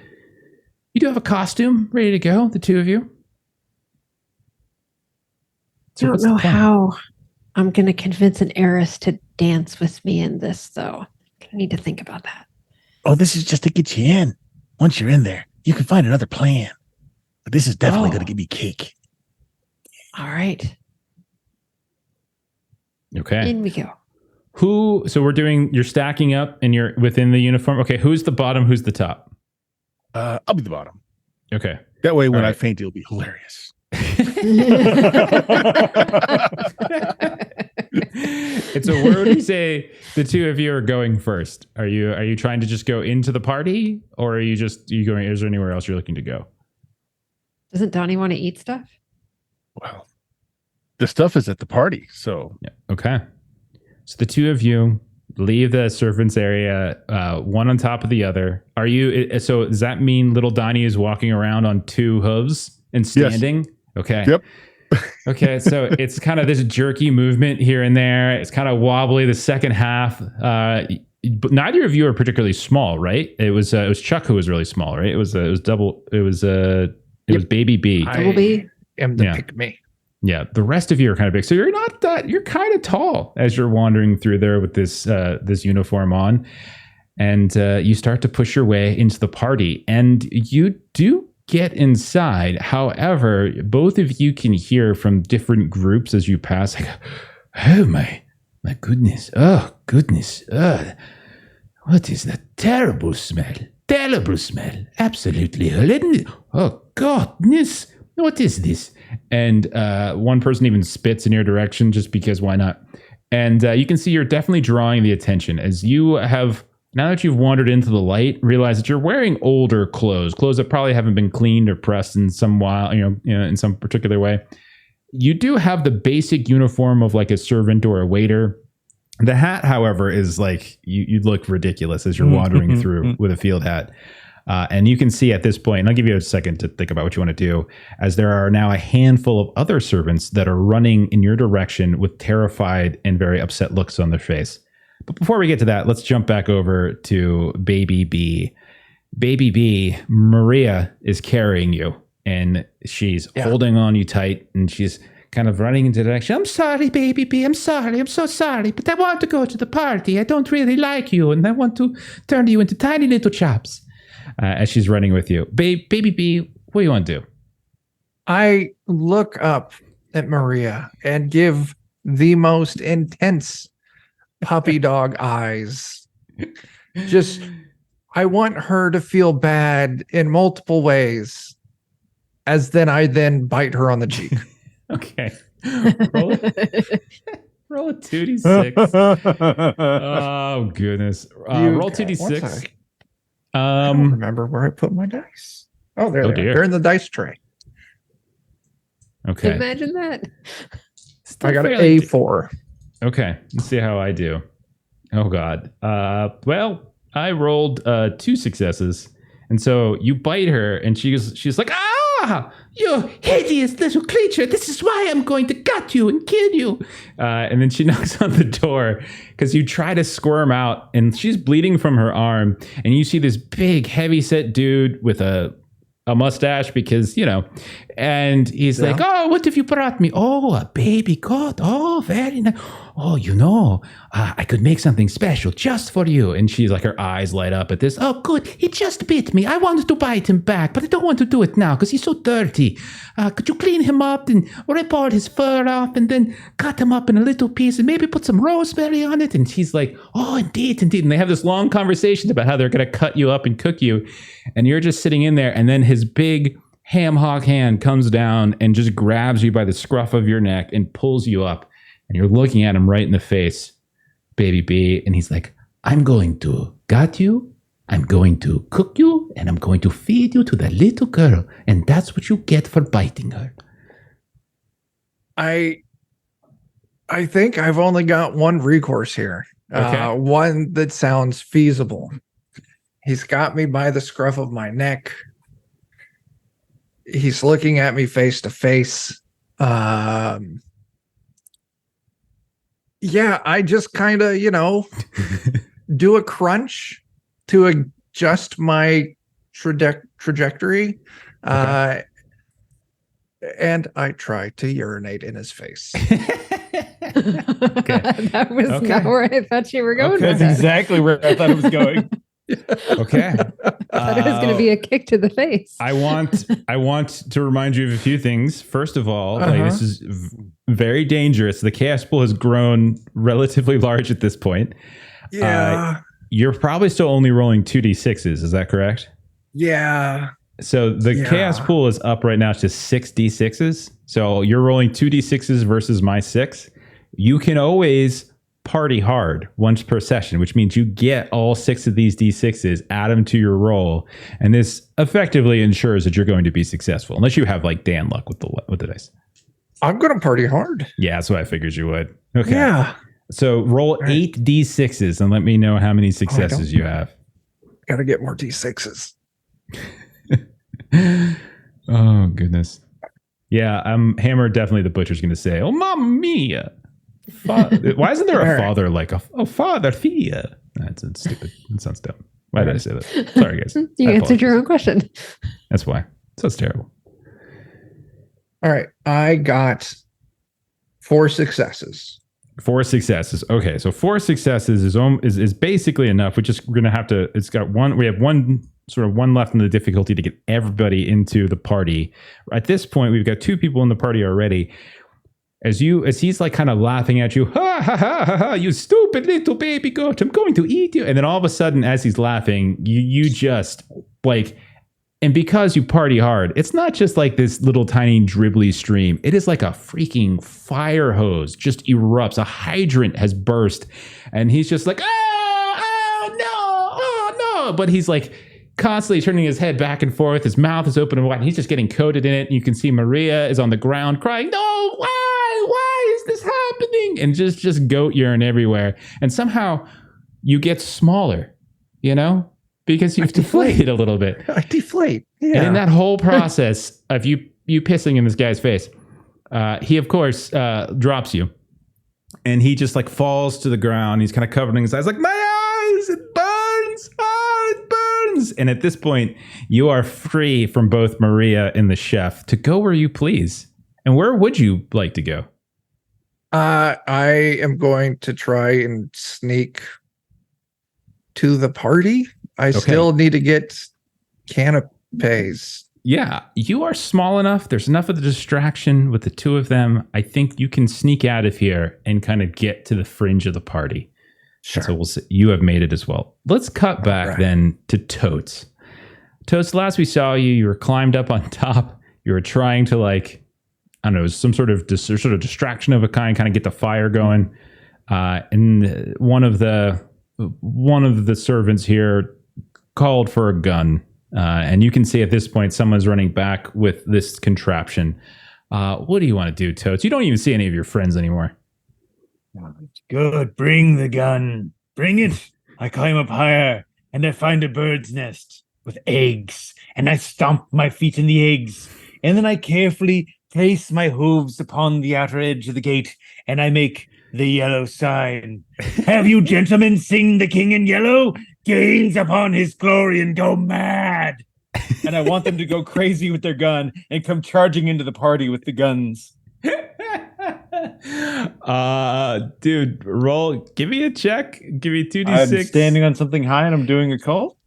costume ready to go, the two of you.
I don't know how I'm going to convince an heiress to dance with me in this, though. I need to think about that.
Oh, this is just to get you in. Once you're in there, you can find another plan. But this is definitely going to give me cake.
All right.
Okay.
In we go.
So you're stacking up and you're within the uniform. Okay. Who's the bottom? Who's the top?
I'll be the bottom.
Okay.
That way, when
All
I
right.
faint, it'll be hilarious.
It's a word you say the two of you are going first. Are you trying to just go into the party, or are you going, is there anywhere else you're looking to go?
Doesn't Donnie want to eat stuff?
Well, the stuff is at the party, so
Yeah. Okay. So the two of you leave the servants area, one on top of the other. So does that mean little Donnie is walking around on 2 hooves and standing? Yes. Okay.
Yep.
Okay. So it's kind of this jerky movement here and there. It's kind of wobbly the second half. But neither of you are particularly small, right? It was Chuck who was really small, right? It was Baby B.
Double B.
Am the pick me.
Yeah, the rest of you are kind of big. So you're not that, you're kind of tall as you're wandering through there with this uniform on. And you start to push your way into the party. And you do get inside. However, both of you can hear from different groups as you pass, like, oh my goodness. Oh, goodness. What is that terrible smell? Terrible smell. Absolutely horrendous. Oh, goodness. What is this? And one person even spits in your direction just because why not? And you can see you're definitely drawing the attention as you have, now that you've wandered into the light, realize that you're wearing older clothes that probably haven't been cleaned or pressed in some while, in some particular way. You do have the basic uniform of like a servant or a waiter. The hat, however, is like you look ridiculous as you're wandering through with a field hat. And you can see at this point, and I'll give you a second to think about what you want to do, as there are now a handful of other servants that are running in your direction with terrified and very upset looks on their face. But before we get to that, let's jump back over to Baby B. Baby B, Maria is carrying you, and she's holding on you tight, and she's kind of running into the direction. I'm sorry, Baby B. I'm sorry. I'm so sorry. But I want to go to the party. I don't really like you, and I want to turn you into tiny little chops. As she's running with you. Baby B, what do you want to do?
I look up at Maria and give the most intense puppy dog eyes. Just I want her to feel bad in multiple ways, as I then bite her on the cheek.
Okay. Roll a 2d6. Oh, goodness. Roll 2d6.
I don't remember where I put my dice. Oh, there they are. They're in the dice tray.
Okay.
Imagine that.
I got an A4.
Okay. Let's see how I do. Oh, God. Well, I rolled 2 successes. And so you bite her, and she's like, ah, you hideous little creature. This is why I'm going to gut you and kill you. And then she knocks on the door because you try to squirm out, and she's bleeding from her arm. And you see this big, heavy-set dude with a mustache because, and he's like, oh, what have you brought me? Oh, a baby goat. Oh, very nice. Oh, I could make something special just for you. And she's like, her eyes light up at this. Oh, good. He just bit me. I wanted to bite him back, but I don't want to do it now because he's so dirty. Could you clean him up and rip all his fur off and then cut him up in a little piece and maybe put some rosemary on it? And she's like, oh, indeed. And they have this long conversation about how they're going to cut you up and cook you. And you're just sitting in there. And then his big ham hock hand comes down and just grabs you by the scruff of your neck and pulls you up. And you're looking at him right in the face, baby B. And he's like, I'm going to gut you, I'm going to cook you, and I'm going to feed you to the little girl. And that's what you get for biting her.
I think I've only got one recourse here.
Okay.
One that sounds feasible. He's got me by the scruff of my neck. He's looking at me face to face. Yeah, I just kind of, do a crunch to adjust my trajectory.
Okay.
And I try to urinate in his face.
Okay.
That was not where I thought you were going with
That's
that.
exactly where I thought it was going.
Okay.
I thought it was going to be a kick to the face.
I want to remind you of a few things. First of all, this is very dangerous. The chaos pool has grown relatively large at this point.
Yeah.
You're probably still only rolling 2d6s. Is that correct?
Yeah.
So the chaos pool is up right now to 6d6s. So you're rolling 2d6s versus my 6. You can always party hard once per session, which means you get all 6 of these d6s, add them to your roll, and this effectively ensures that you're going to be successful, unless you have like Dan luck with the dice.
I'm going to party hard.
Yeah, that's what I figured you would. Okay.
Yeah.
So roll 8 d6s and let me know how many successes you have.
Got to get more d6s.
Oh, goodness. Yeah, Hammer definitely the butcher's going to say, oh, mamma mia. Why isn't there a father like father Thea? That's stupid. That sounds dumb. Why did I say that? Sorry, guys.
You answered your own question.
That's why. Sounds terrible.
All right. I got 4 successes.
4 successes. Okay, so 4 successes is basically enough. We're going to have to. It's got one. We have one left in the difficulty to get everybody into the party. At this point, we've got 2 people in the party already. As he's like kind of laughing at you, ha ha ha ha ha, you stupid little baby goat, I'm going to eat you. And then all of a sudden, as he's laughing, you just like, and because you party hard, it's not just like this little tiny dribbly stream. It is like a freaking fire hose just erupts. A hydrant has burst, and he's just like, oh no. But he's like constantly turning his head back and forth. His mouth is open and wide, and he's just getting coated in it. And you can see Maria is on the ground crying, no, why is this happening? And just goat urine everywhere. And somehow you get smaller, because you've deflated a little bit.
I deflate. Yeah.
And in that whole process of you pissing in this guy's face, he of course drops you, and he just like falls to the ground. He's kind of covering his eyes, like, my eyes, it burns. It burns. And at this point, you are free from both Maria and the chef to go where you please. And where would you like to go?
I am going to try and sneak to the party. I still need to get canapes.
Yeah, you are small enough. There's enough of the distraction with the 2 of them. I think you can sneak out of here and kind of get to the fringe of the party.
Sure.
So we'll see. You have made it as well. Let's cut back
right.
then to Totes. Totes, last we saw you, you were climbed up on top. You were trying to like, I don't know, some sort of distraction of a kind of get the fire going. And one of the servants here called for a gun. And you can see at this point someone's running back with this contraption. What do you want to do, Totes? You don't even see any of your friends anymore.
Good. Bring the gun. Bring it. I climb up higher and I find a bird's nest with eggs, and I stomp my feet in the eggs, and then I carefully place my hooves upon the outer edge of the gate, and I make the yellow sign. Have you gentlemen seen the king in yellow? Gains upon his glory and go mad.
And I want them to go crazy with their gun and come charging into the party with the guns.
Dude, roll. Give me a check. Give me 2d6.
I'm standing on something high and I'm doing a cult.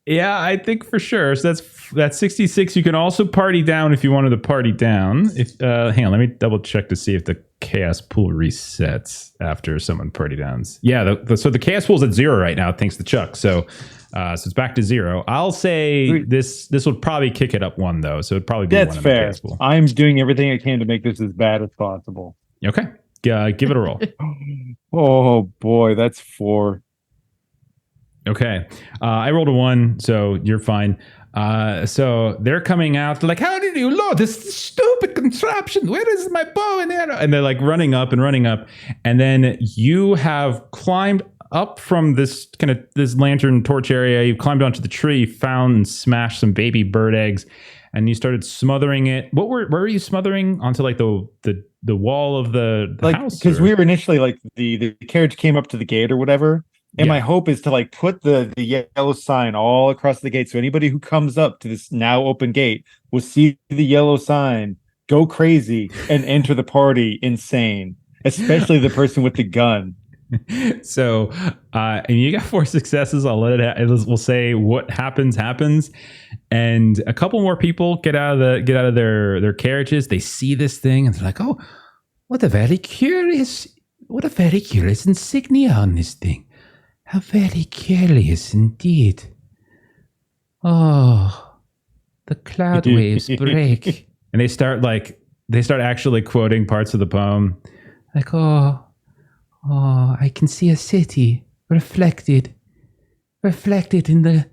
Yeah, I think for sure. So that's 66. You can also party down if you wanted to party down. If hang on, let me double check to see if the chaos pool resets after someone party downs. Yeah, so the chaos pool's at 0 right now, thanks to Chuck. So it's back to 0. I'll say this will probably kick it up 1 though. So it'd probably be
That's
1 in
fair.
the chaos pool.
I'm doing everything I can to make this as bad as possible.
Okay, give it a roll.
Oh boy, that's 4.
Okay. I rolled a 1, so you're fine. So they're coming out. They're like, how did you load this stupid contraption? Where is my bow and arrow? And they're like running up. And then you have climbed up from this lantern torch area. You climbed onto the tree, found and smashed some baby bird eggs, and you started smothering it. Where were you smothering? Onto like the wall of the house?
Because we were initially like the carriage came up to the gate or whatever. And my hope is to like put the yellow sign all across the gate. So anybody who comes up to this now open gate will see the yellow sign, go crazy, and enter the party insane, especially the person with the gun.
So and you got 4 successes. I'll let it we'll say what happens. And a couple more people get out of their carriages. They see this thing and they're like, oh, what a very curious insignia on this thing. How very curious indeed. Oh, the cloud waves break. And they start actually quoting parts of the poem. Like, oh, I can see a city reflected in the,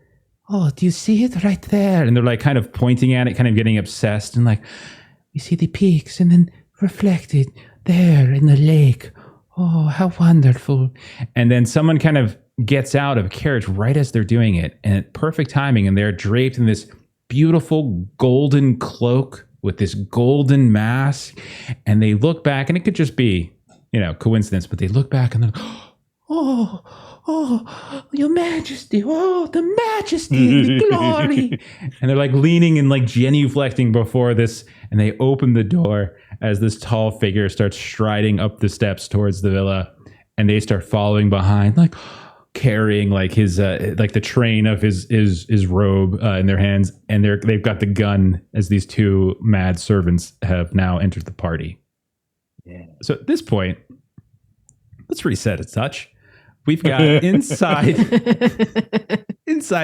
do you see it right there? And they're like kind of pointing at it, kind of getting obsessed. And like, we see the peaks and then reflected there in the lake. Oh, how wonderful. And then someone kind of gets out of a carriage right as they're doing it, and perfect timing, and they're draped in this beautiful golden cloak with this golden mask, and they look back, and it could just be, coincidence, but they look back and they're like, oh, your majesty, the majesty, the glory. And they're like leaning and like genuflecting before this, and they open the door as this tall figure starts striding up the steps towards the villa, and they start following behind, like carrying like his like the train of his robe in their hands, and they've got the gun as these 2 mad servants have now entered the party. Yeah. So at this point, let's reset a touch. We've got inside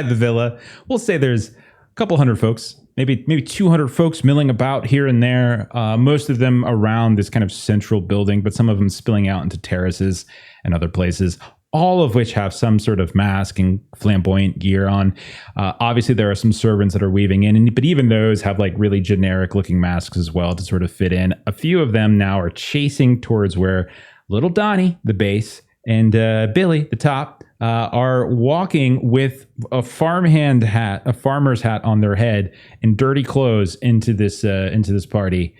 the villa, we'll say there's a couple hundred folks, maybe 200 folks milling about here and there, most of them around this kind of central building, but some of them spilling out into terraces and other places, all of which have some sort of mask and flamboyant gear on. Obviously, there are some servants that are weaving in, but even those have like really generic looking masks as well to sort of fit in. A few of them now are chasing towards where little Donnie, the base, and Billy, the top, are walking with a farmer's hat on their head and dirty clothes into this party.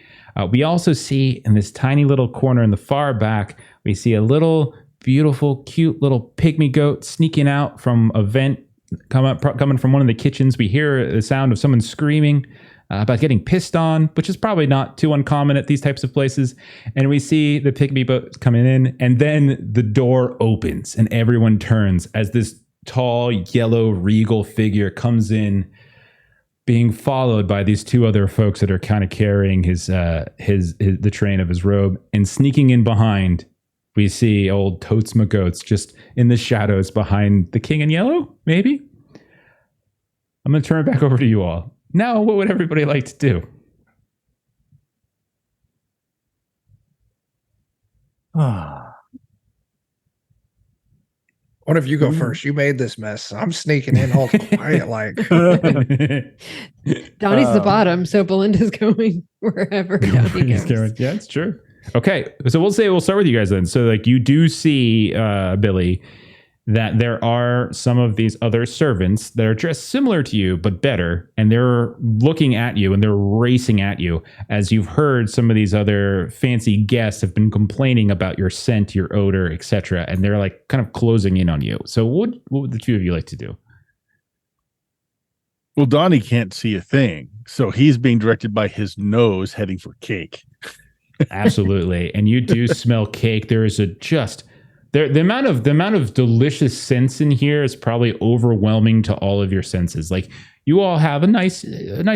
We also see in this tiny little corner in the far back, we see a little beautiful, cute little pygmy goat sneaking out from a vent, coming from one of the kitchens. We hear the sound of someone screaming about getting pissed on, which is probably not too uncommon at these types of places. And we see the pygmy boat coming in, and then the door opens and everyone turns as this tall, yellow, regal figure comes in, being followed by these 2 other folks that are kind of carrying the train of his robe, and sneaking in behind we see old Totes McGoats just in the shadows behind the king in yellow, maybe? I'm going to turn it back over to you all. Now, what would everybody like to do?
One of you go first. You made this mess. I'm sneaking in all quiet like.
Donnie's the bottom, so Belinda's going wherever Donnie goes.
Yeah, it's true. Okay, so we'll start with you guys then. So like you do see, Billy, that there are some of these other servants that are dressed similar to you, but better. And they're looking at you and they're racing at you as you've heard some of these other fancy guests have been complaining about your scent, your odor, etc. And they're like kind of closing in on you. So what would the two of you like to do?
Well, Donnie can't see a thing. So he's being directed by his nose heading for cake.
Absolutely. And you do smell cake. There is the amount of delicious scents in here is probably overwhelming to all of your senses. Like you all have a nice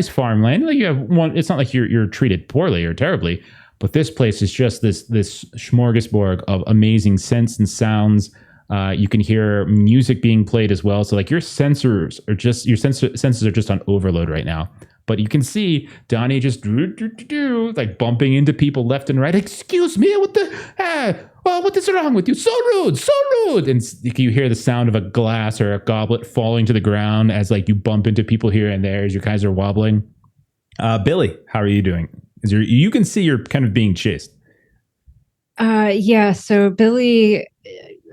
farmland. Like you have one. It's not like you're treated poorly or terribly, but this place is just this smorgasbord of amazing scents and sounds. You can hear music being played as well. So like your senses are just on overload right now. But you can see Donnie just like bumping into people left and right. Excuse me, what is wrong with you? So rude. And you hear the sound of a glass or a goblet falling to the ground as like you bump into people here and there as you guys are wobbling. Billy, how are you doing? You can see you're kind of being chased.
Yeah. So Billy,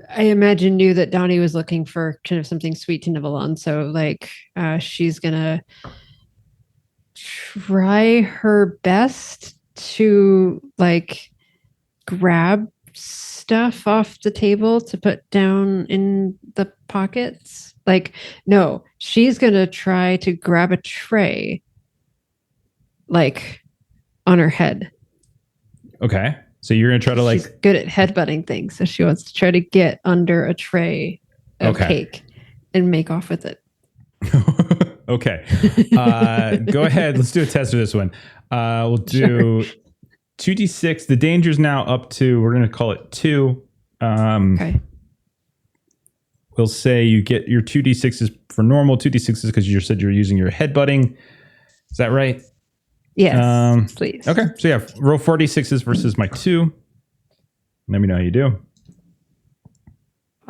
I imagine, knew that Donnie was looking for kind of something sweet to nibble on. So like she's gonna try her best to like grab stuff off the table to put down in the pockets. Like, no, she's gonna try to grab a tray like on her head.
Okay. So you're gonna try to like,
she's good at headbutting things, so she wants to try to get under a tray of cake and make off with it.
Okay. Go ahead. Let's do a test for this one. We'll do 2d6. The danger's now up to, we're going to call it 2.
Okay.
We'll say you get your 2d6s for normal, 2d6s because you said you're using your headbutting. Is that right?
Yes, please.
Okay. So yeah, roll 4d6s versus my 2. Let me know how you do.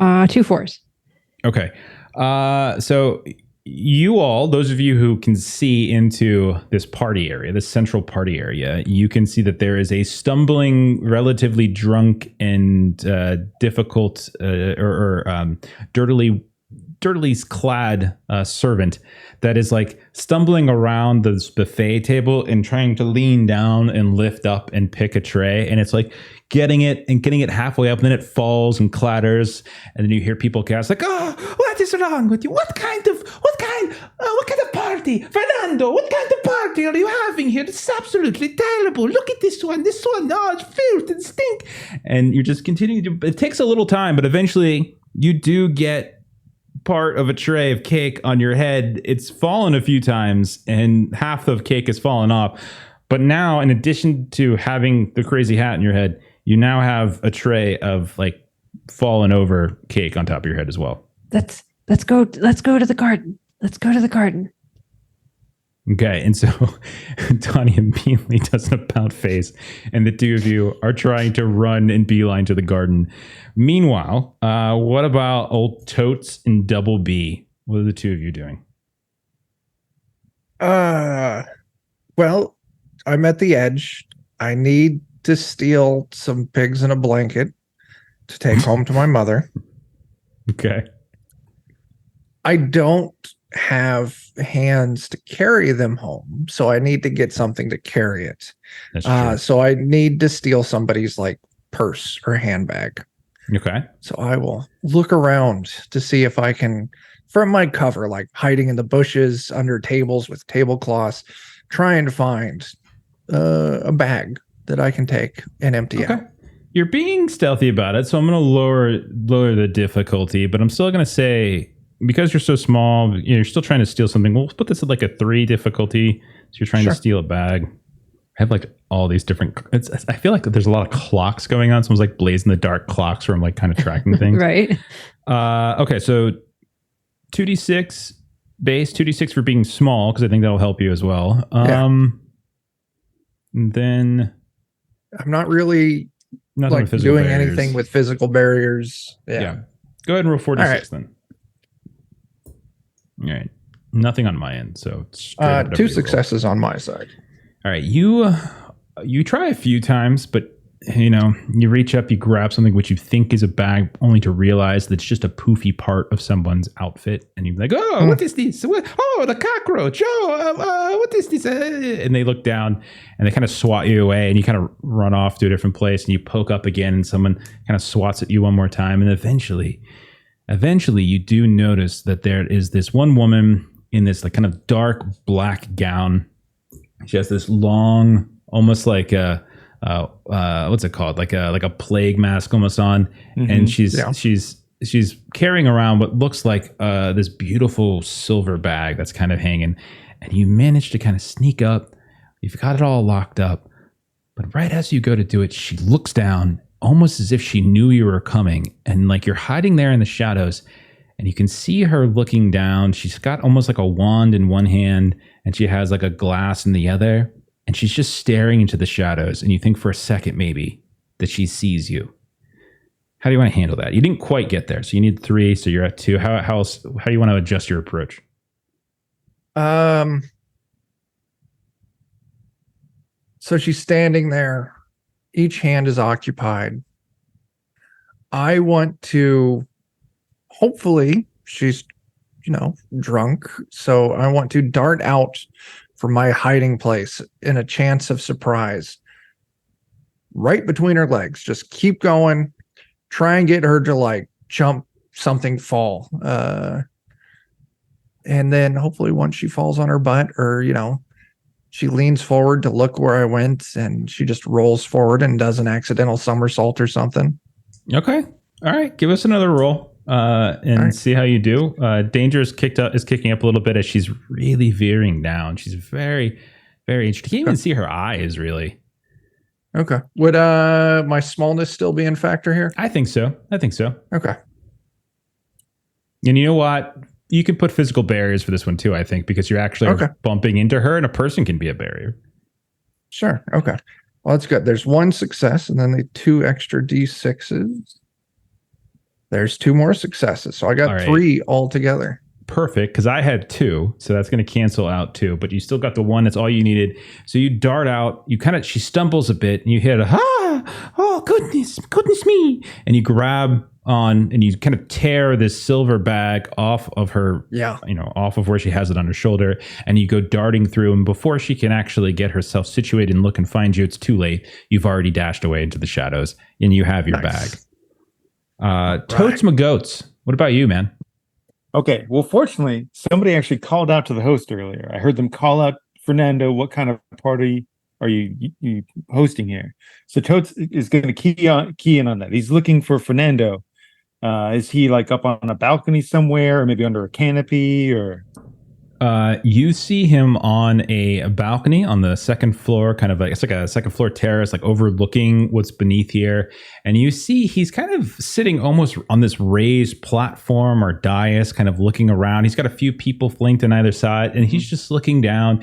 2 4s.
Okay. So you all, those of you who can see into this party area, this central party area, you can see that there is a stumbling, relatively drunk and difficult dirtily clad servant that is like stumbling around this buffet table and trying to lean down and lift up and pick a tray. And it's like getting it halfway up, and then it falls and clatters. And then you hear people gasp like, "Oh, what is wrong with you? What kind of party? Fernando, what kind of party are you having here? This is absolutely terrible. Look at this one. Oh, it's filth and stink." And you're just continuing to, it takes a little time, but eventually you do get part of a tray of cake on your head. It's fallen a few times and half of cake has fallen off. But now, in addition to having the crazy hat in your head, you now have a tray of like fallen over cake on top of your head as well.
Let's go to the garden. Let's go to the garden.
Okay, and so Donnie immediately does an about face, and the two of you are trying to run and beeline to the garden. Meanwhile, what about old Totes and Double B? What are the two of you doing?
Well, I'm at the edge. I need to steal some pigs in a blanket to take home to my mother.
Okay.
I don't have hands to carry them home, so I need to get something to carry it.
That's true.
So I need to steal somebody's like purse or handbag.
Okay.
So I will look around to see if I can, from my cover, like hiding in the bushes, under tables with tablecloths, trying to find a bag that I can take and empty out.
You're being stealthy about it, so I'm going to lower the difficulty, but I'm still going to say, because you're so small, you're still trying to steal something. We'll put this at like a 3 difficulty. So you're trying to steal a bag. have like all these different. I feel like there's a lot of clocks going on. Someone's like blazing the dark clocks where I'm like kind of tracking things.
Right.
Okay, so 2d6 base, 2d6 for being small because I think that'll help you as well. And then
I'm not really
nothing with
like
physical
doing
barriers.
anything with physical barriers. Yeah.
Go ahead and roll 4d6
right.
then. All right. Nothing on my end, so straight up whatever
2
you roll.
successes on my side.
All right, you try a few times, but you reach up, you grab something which you think is a bag, only to realize that it's just a poofy part of someone's outfit, and you're like, "Oh, what is this? Oh, the cockroach! Oh, what is this?" And they look down, and they kind of swat you away, and you kind of run off to a different place, and you poke up again, and someone kind of swats at you one more time, and eventually, you do notice that there is this one woman in this like kind of dark black gown. She has this long, almost like a what's it called? Like a plague mask almost on, and she's carrying around what looks like this beautiful silver bag that's kind of hanging, and you manage to kind of sneak up. You've got it all locked up, but right as you go to do it, she looks down, almost as if she knew you were coming, and like you're hiding there in the shadows. And you can see her looking down. She's got almost like a wand in one hand, and she has like a glass in the other. And she's just staring into the shadows. And you think for a second, maybe, that she sees you. How do you want to handle that? You didn't quite get there. So you need 3, so you're at 2. How do you want to adjust your approach?
So she's standing there. Each hand is occupied. I want to... Hopefully she's, drunk. So I want to dart out from my hiding place in a chance of surprise. Right between her legs. Just keep going. Try and get her to like jump something, fall. And then hopefully once she falls on her butt or, she leans forward to look where I went and she just rolls forward and does an accidental somersault or something.
Okay. All right. Give us another roll. And see how you do. Danger is kicking up a little bit as she's really veering down. She's very, very interesting. You can't even see her eyes, really.
Okay. Would my smallness still be in factor here?
I think so.
Okay.
And you know what? You can put physical barriers for this one too, I think, because you're actually bumping into her, and a person can be a barrier.
Sure. Okay. Well, that's good. There's 1 success, and then the 2 extra D6s. There's 2 more successes. So I got 3 altogether.
Perfect, because I had 2, so that's going to cancel out 2. But you still got the 1. That's all you needed. So you dart out. She stumbles a bit, and you hit oh, goodness me. And you grab on, and you kind of tear this silver bag off of her, off of where she has it on her shoulder. And you go darting through, and before she can actually get herself situated and look and find you, it's too late. You've already dashed away into the shadows, and you have your bag. Totes my goats. What about you, man?
Okay, well, fortunately, somebody actually called out to the host earlier. I heard them call out, Fernando, what kind of party are you hosting here? So Totes is going to key in on that. He's looking for Fernando. Is he like up on a balcony somewhere, or maybe under a canopy, or?
You see him on a balcony on the second floor, kind of like it's like a second floor terrace, like overlooking what's beneath here. And you see he's kind of sitting almost on this raised platform or dais, kind of looking around. He's got a few people flanked on either side, and he's just looking down.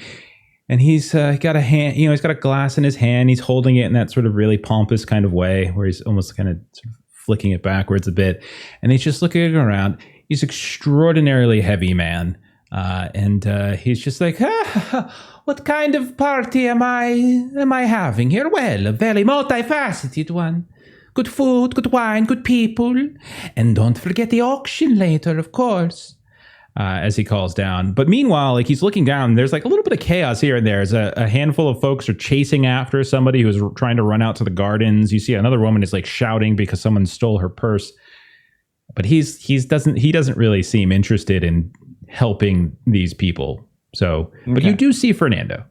And he's got a hand, he's got a glass in his hand. He's holding it in that sort of really pompous kind of way, where he's almost kind of sort of flicking it backwards a bit. And he's just looking around. He's extraordinarily heavy man. And he's just like, what kind of party am I having here? Well, a very multifaceted one. Good food, good wine, good people. And don't forget the auction later, of course. As he calls down. But meanwhile, like he's looking down, there's like a little bit of chaos here and there. As a handful of folks are chasing after somebody who's trying to run out to the gardens. You see another woman is like shouting because someone stole her purse. But he doesn't really seem interested in helping these people. So, but you do see Fernando.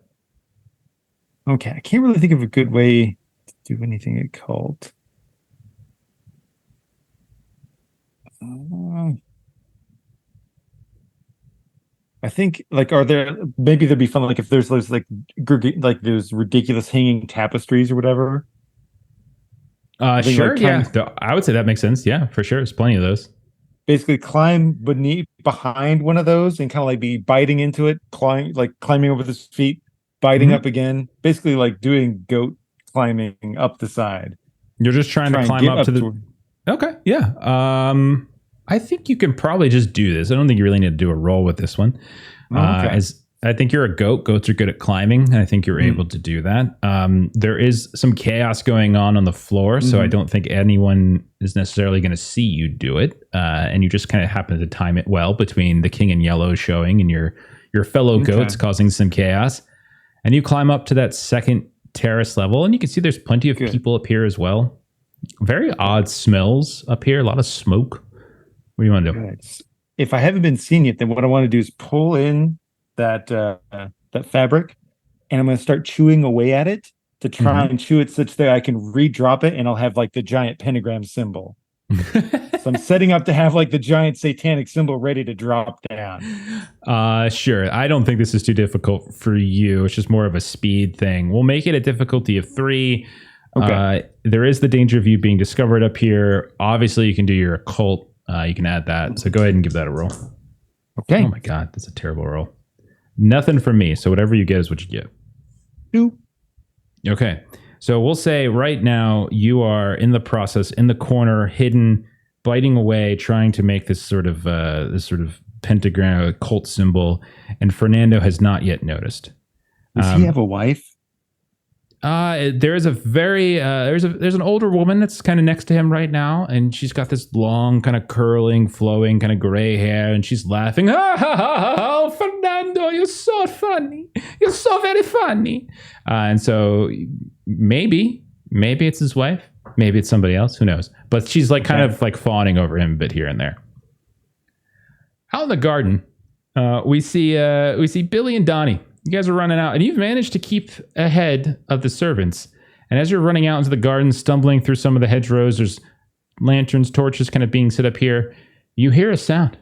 Okay, I can't really think of a good way to do anything at cult. I think like maybe there'd be fun like if there's those like like those ridiculous hanging tapestries or whatever. think,
Sure,
like,
yeah. I would say that makes sense. Yeah, for sure. There's plenty of those.
Basically climb behind one of those and kind of like be biting into it, climbing over his feet, biting
Mhm.
up again, basically like doing goat climbing up the side.
You're just trying to
and
climb
get
up to the. Okay, yeah. I think you can probably just do this. I don't think you really need to do a roll with this one.
Okay.
As I think you're a goat. Goats are good at climbing, and I think you're able to do that. There is some chaos going on the floor, so I don't think anyone is necessarily going to see you do it. And you just kind of happen to time it well between the king in yellow showing and your fellow goats causing some chaos. And you climb up to that second terrace level, and you can see there's plenty of people up here as well. Very odd smells up here. A lot of smoke. What do you want to do?
Good. If I haven't been seen yet, then what I want to do is pull in that fabric, and I'm going to start chewing away at it to try and chew it such that I can redrop it, and I'll have like the giant pentagram symbol. So I'm setting up to have like the giant satanic symbol ready to drop down.
Sure. I don't think this is too difficult for you. It's just more of a speed thing. We'll make it a difficulty of 3. Okay. There is the danger of you being discovered up here. Obviously, you can do your occult. You can add that. So go ahead and give that a roll.
Okay.
Oh my God, that's a terrible roll. Nothing from me. So whatever you get is what you get.
2.
Okay. So we'll say right now you are in the process, in the corner, hidden, biting away, trying to make this sort of pentagram, occult symbol, and Fernando has not yet noticed.
Does he have a wife?
There is a very there's an older woman that's kind of next to him right now, and she's got this long, kind of curling, flowing, kind of gray hair, and she's laughing. Oh, Fernando, you're so funny. You're so very funny. And so maybe it's his wife, maybe it's somebody else. Who knows? But she's like kind of like fawning over him a bit here and there. Out in the garden, we see Billy and Donnie. You guys are running out, and you've managed to keep ahead of the servants. And as you're running out into the garden, stumbling through some of the hedgerows, there's lanterns, torches kind of being set up here. You hear a sound,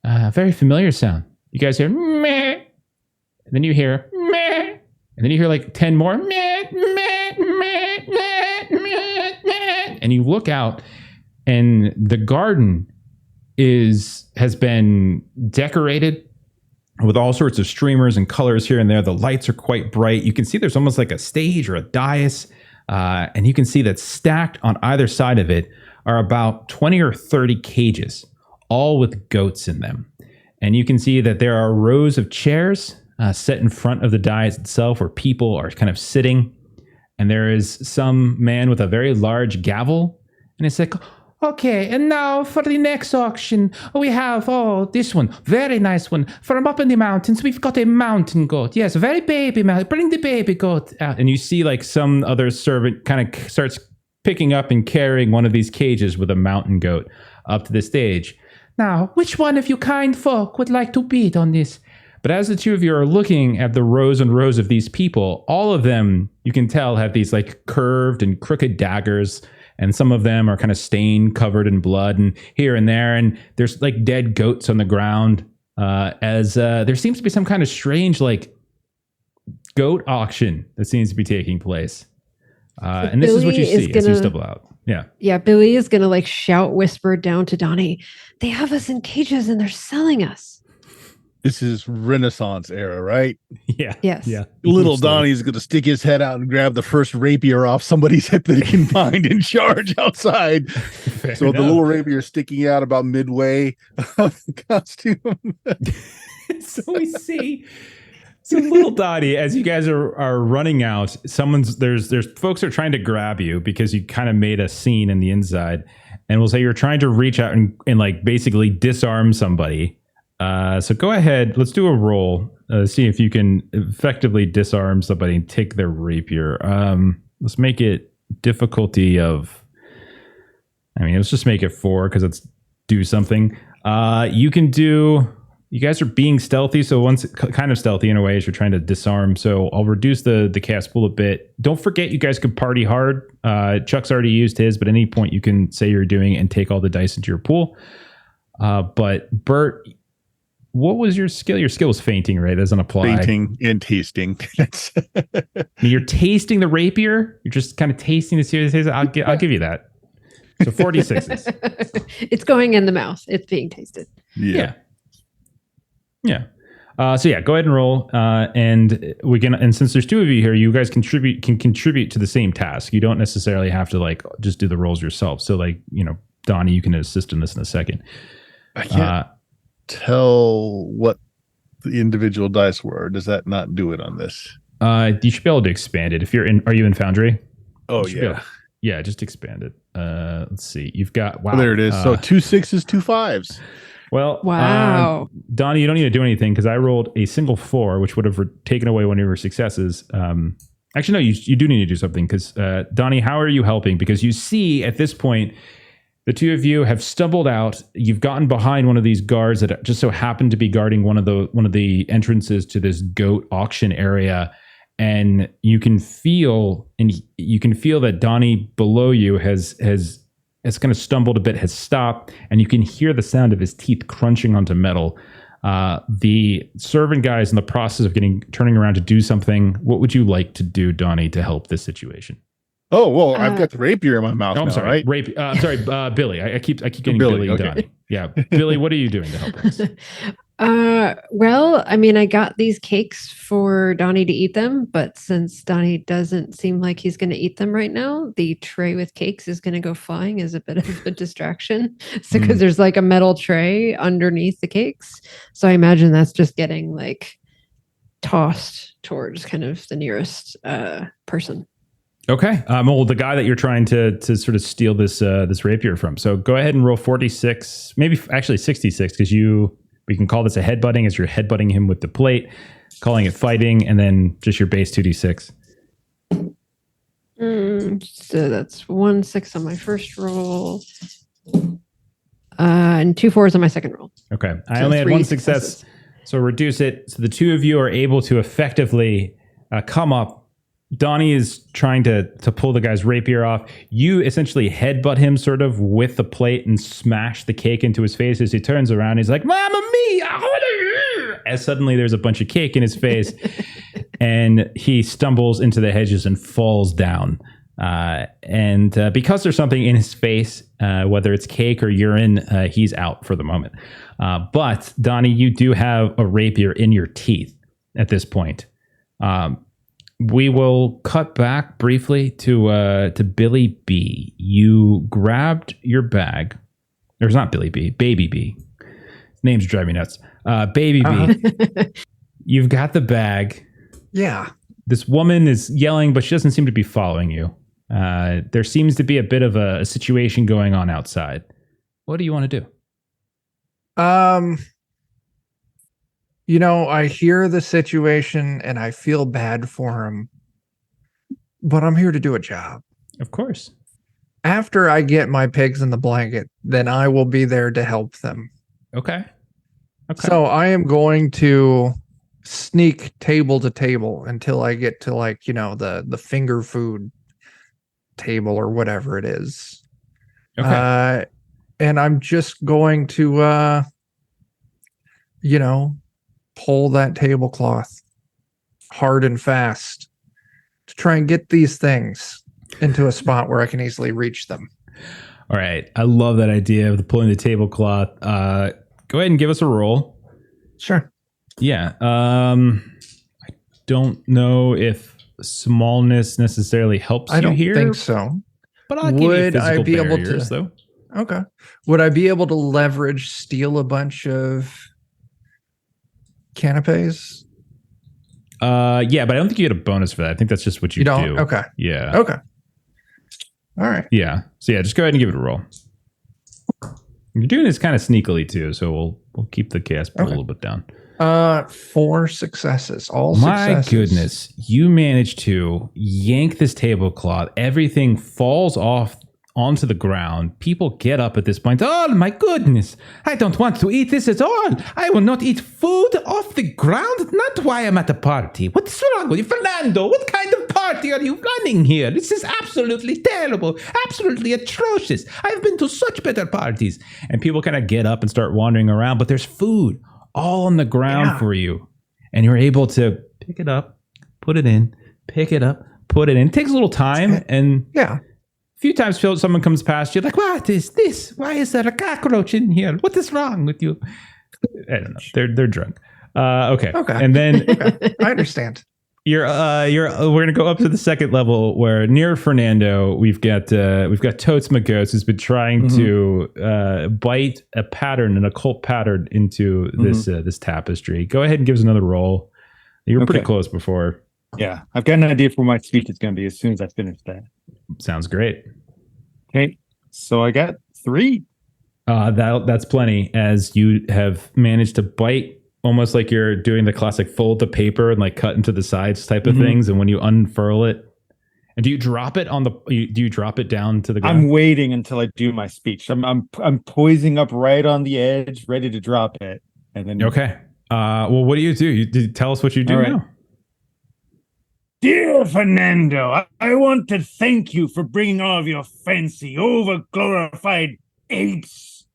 a very familiar sound. You guys hear meh, and then you hear meh, and then you hear like 10 more meh, meh, meh, meh, meh, meh. And you look out, and the garden has been decorated with all sorts of streamers and colors here and there. The lights are quite bright. You can see there's almost like a stage or a dais. And you can see that stacked on either side of it are about 20 or 30 cages, all with goats in them. And you can see that there are rows of chairs set in front of the dais itself where people are kind of sitting. And there is some man with a very large gavel. And it's like, okay, and now for the next auction, we have, this one, very nice one. From up in the mountains, we've got a mountain goat. Yes, very baby mountain. Bring the baby goat out. And you see like some other servant kind of starts picking up and carrying one of these cages with a mountain goat up to the stage. Now, which one of you kind folk would like to bid on this? But as the two of you are looking at the rows and rows of these people, all of them, you can tell, have these like curved and crooked daggers. And some of them are kind of stained, covered in blood, and here and there. And there's like dead goats on the ground. As there seems to be some kind of strange like goat auction that seems to be taking place. And this is what you see as you stumble out. Yeah.
Yeah. Billy is going to like shout, whisper down to Donnie. They have us in cages and they're selling us.
This is Renaissance era, right?
Yeah.
Yes.
Yeah.
Little Donnie's going to stick his head out and grab the first rapier off somebody's hip that he can find and charge outside. So the little rapier sticking out about midway of the costume.
So we see. So little Donnie, as you guys are running out, there's folks are trying to grab you because you kind of made a scene in the inside, and we'll say you're trying to reach out and like basically disarm somebody. So go ahead. Let's do a roll. See if you can effectively disarm somebody and take their rapier. Let's make it difficulty of. Let's just make it 4 because let's do something. You can do. You guys are being stealthy, so once kind of stealthy in a way as you're trying to disarm. So I'll reduce the cast pool a bit. Don't forget, you guys can party hard. Chuck's already used his, but at any point you can say you're doing it and take all the dice into your pool. But Bert, what was your skill? Your skill was fainting, right? Doesn't apply.
Fainting and tasting.
You're tasting the rapier. You're just kind of tasting the serious. I'll give you that. So 46s.
It's going in the mouth. It's being tasted.
Yeah. So yeah, go ahead and roll. And since there's two of you here, you guys can contribute to the same task. You don't necessarily have to like just do the rolls yourself. So like, Donnie, you can assist in this in a second.
I can't tell what the individual dice were. Does that not do it on this?
You should be able to expand it. Are you in Foundry?
Oh yeah.
Yeah, just expand it. Let's see. You've got wow.
Oh, there it is. So 2 6s, 2 5s.
Well,
wow.
Donnie, you don't need to do anything because I rolled a single 4, which would have taken away one of your successes. Actually, no, you do need to do something because Donnie, how are you helping? Because you see at this point, the two of you have stumbled out. You've gotten behind one of these guards that just so happened to be guarding one of the entrances to this goat auction area. And you can feel that Donnie below you has kind of stumbled a bit, has stopped, and you can hear the sound of his teeth crunching onto metal. The servant guy is in the process of turning around to do something. What would you like to do, Donnie, to help this situation?
Oh well, I've got the rapier in my mouth.
I'm
now,
sorry,
right?
I'm sorry, Billy. I keep getting Billy and
okay.
Donnie. Yeah, Billy, what are you doing to help us?
Well, I mean, I got these cakes for Donnie to eat them, but since Donnie doesn't seem like he's going to eat them right now, the tray with cakes is going to go flying as a bit of a distraction. So, because there's like a metal tray underneath the cakes. So I imagine that's just getting like tossed towards kind of the nearest person.
Okay. Well, the guy that you're trying to sort of steal this rapier from. So go ahead and roll 46, maybe actually 66, because we can call this a headbutting as you're headbutting him with the plate, calling it fighting, and then just your base 2d6.
So that's 1 6 on my first roll, and 2 4s on my second roll.
Okay. I
So
only had
3
one success,
successes.
so reduce it. So the two of you are able to effectively come up. Donnie is trying to pull the guy's rapier off. You essentially headbutt him sort of with the plate and smash the cake into his face. As he turns around, he's like, "Mamma mia!" As suddenly there's a bunch of cake in his face, and he stumbles into the hedges and falls down. And because there's something in his face, whether it's cake or urine, he's out for the moment. But Donnie, you do have a rapier in your teeth at this point. We will cut back briefly to Billy B. You grabbed your bag. There's not Billy B. Baby B. His name's driving me nuts. Baby B. You've got the bag.
Yeah.
This woman is yelling, but she doesn't seem to be following you. There seems to be a bit of a situation going on outside. What do you want to do?
I hear the situation and I feel bad for him, but I'm here to do a job.
Of course.
After I get my pigs in the blanket, then I will be there to help them.
Okay.
So I am going to sneak table to table until I get to the finger food table or whatever it is.
Okay.
And I'm just going to, pull that tablecloth hard and fast to try and get these things into a spot where I can easily reach them.
All right. I love that idea of pulling the tablecloth. Go ahead and give us a roll.
Sure.
Yeah. I don't know if smallness necessarily helps you here.
I don't think so.
But I'll give you physical barriers, though.
Okay. Would I be able to steal a bunch of canapes?
Yeah, but I don't think you get a bonus for that. I think that's just what you
don't?
do.
Okay.
Yeah.
Okay. All right.
Yeah. So yeah, just go ahead and give it a roll. You're doing this kind of sneakily too, so we'll keep the chaos pool a little bit down.
4 successes. All
My
successes.
goodness, you managed to yank this tablecloth. Everything falls off onto the ground. People get up at this point. Oh my goodness, I don't want to eat this at all. I will not eat food off the ground. Not why I'm at a party. What's wrong with you, Fernando? What kind of party are you running here? This is absolutely terrible, absolutely atrocious. I've been to such better parties. And people kind of get up and start wandering around, but there's food all on the ground for you. And you're able to pick it up, put it in, pick it up, put it in. It takes a little time. And
Yeah.
a few times someone comes past you like, what is this? Why is there a cockroach in here? What is wrong with you? I don't know. They're drunk. Okay. And then
I understand.
we're gonna go up to the second level where near Fernando we've got Totes Magos who's been trying to bite a pattern, an occult pattern into this tapestry. Go ahead and give us another roll. You were pretty close before.
Yeah, I've got an idea for what my speech is going to be as soon as I finish that.
Sounds great.
Okay, so I got 3.
That's plenty, as you have managed to bite almost like you're doing the classic fold to paper and like cut into the sides type of things. And when you unfurl it, and do you drop it do you drop it down to the ground?
I'm waiting until I do my speech. I'm poising up right on the edge, ready to drop it. And then
okay. Well, what do? You tell us what you do now.
Dear Fernando, I want to thank you for bringing all of your fancy, over-glorified apes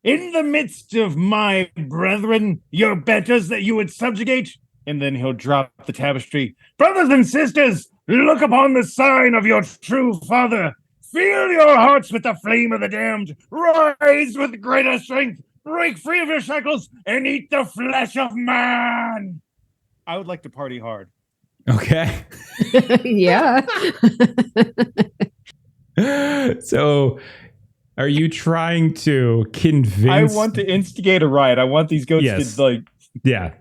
in the midst of my brethren, your betters that you would subjugate.
And then he'll drop the tapestry.
Brothers and sisters, look upon the sign of your true father. Fill your hearts with the flame of the damned. Rise with greater strength. Break free of your shackles and eat the flesh of man.
I would like to party hard.
Okay.
Yeah.
So, are you trying to convince?
I want to instigate a riot. I want these goats to like.
Yeah.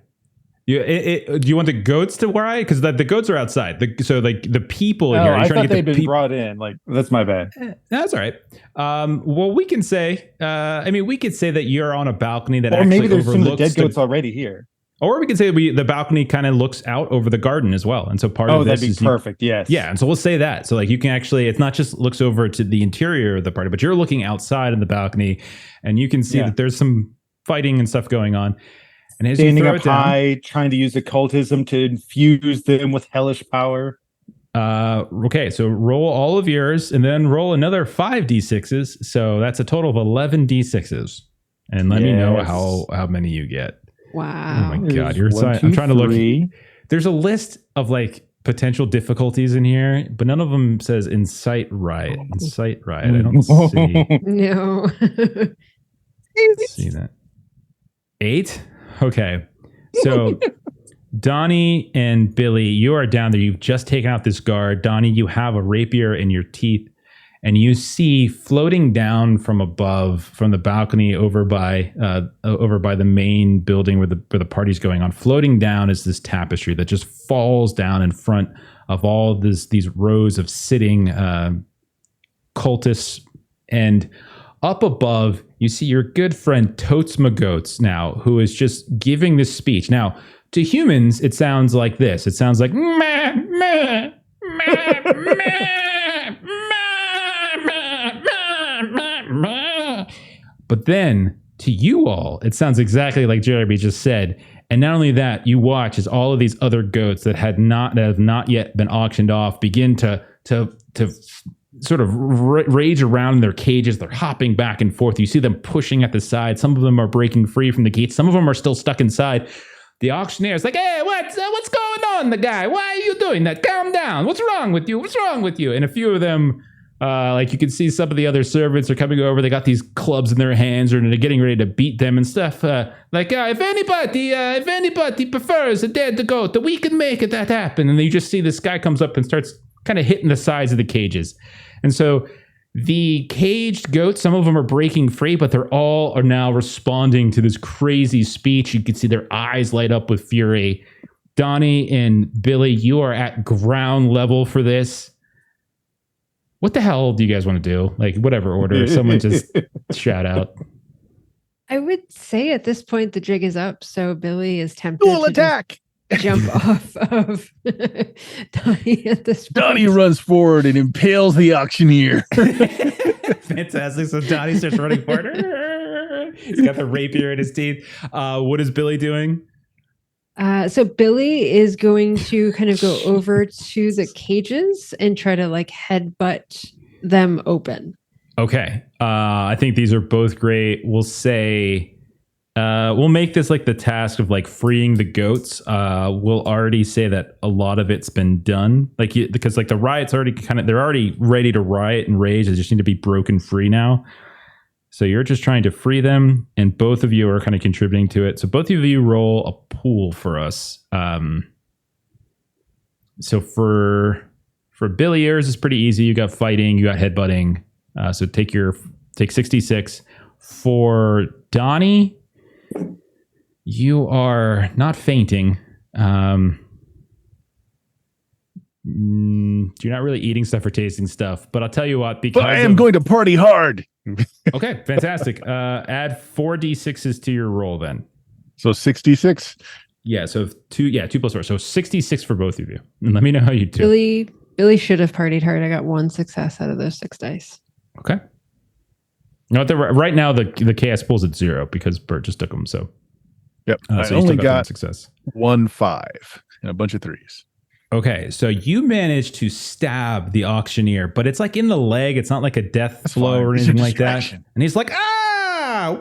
Do you want the goats to riot? Because the goats are outside. So like the people in here.
I thought they'd been brought in. Like that's my bad.
That's all right. Well, we can say. We could say that you're on a balcony that.
Or maybe there's
overlooks
some of the dead goats already here.
Or we could say the balcony kind of looks out over the garden as well. And so part of this
that'd be perfect. Yes.
Yeah. And so we'll say that. So like you can actually, it's not just looks over to the interior of the party, but you're looking outside of the balcony and you can see that there's some fighting and stuff going on. And as
standing
you throw
up
it down,
high, trying to use occultism to infuse them with hellish power.
Okay. So roll all of yours and then roll another 5d6s. So that's a total of 11 d6s. And let me know how many you get.
Wow.
Oh my God. I'm trying to look. There's a list of like potential difficulties in here, but none of them says incite riot. Incite riot. I don't see.
No.
See that. 8? Okay. So Donnie and Billy, you are down there. You've just taken out this guard. Donnie, you have a rapier in your teeth. And you see floating down from above, from the balcony over by the main building where the party's going on. Floating down is this tapestry that just falls down in front of all these rows of sitting cultists. And up above, you see your good friend Totes Magotes now, who is just giving this speech. Now, to humans, it sounds like this. It sounds like meh, meh, meh, meh. But then to you all, it sounds exactly like Jeremy just said. And not only that, you watch as all of these other goats that have not yet been auctioned off begin to sort of rage around in their cages. They're hopping back and forth. You see them pushing at the side. Some of them are breaking free from the gates. Some of them are still stuck inside. The auctioneer's like, hey, what's going on, the guy? Why are you doing that? Calm down. What's wrong with you? What's wrong with you? And a few of them, like you can see some of the other servants are coming over. They got these clubs in their hands or they're getting ready to beat them and stuff. If anybody prefers a dead goat, we can make that happen. And then you just see this guy comes up and starts kind of hitting the sides of the cages. And so the caged goats, some of them are breaking free, but they're all are now responding to this crazy speech. You can see their eyes light up with fury. Donnie and Billy, you are at ground level for this. What the hell do you guys want to do? Like, whatever order. Someone just shout out.
I would say at this point the jig is up, so Billy is tempted
Dual
to
attack.
jump off of Donnie at this point.
Donnie runs forward and impales the auctioneer.
Fantastic. So Donnie starts running forward. He's got the rapier in his teeth. What is Billy doing?
So Billy is going to kind of go over to the cages and try to like headbutt them open.
Okay. I think these are both great. We'll say we'll make this like the task of like freeing the goats. We'll already say that a lot of it's been done, because like the riot's already they're already ready to riot and rage. They just need to be broken free now. So you're just trying to free them, and both of you are kind of contributing to it. So both of you roll a pool for us. So for Billy, yours is pretty easy. You got fighting, you got headbutting. So take 66. For Donnie, you are not fainting. You're not really eating stuff or tasting stuff. But I'll tell you what, because
but I am going to party hard.
Okay, fantastic. Add 4d6s to your roll then.
So 66.
Yeah, so 2 plus 4. So 66 for both of you. And let me know how you do.
Billy should have partied hard. I got 1 success out of those 6 dice.
Okay. No, right now the chaos pool's at 0 because Bert just took them. So
yep,
so
I
you
only
still got
got
1 success.
1 5 and a bunch of 3s.
Okay, so you managed to stab the auctioneer, but it's like in the leg. It's not like a death blow or anything like that. And he's like, why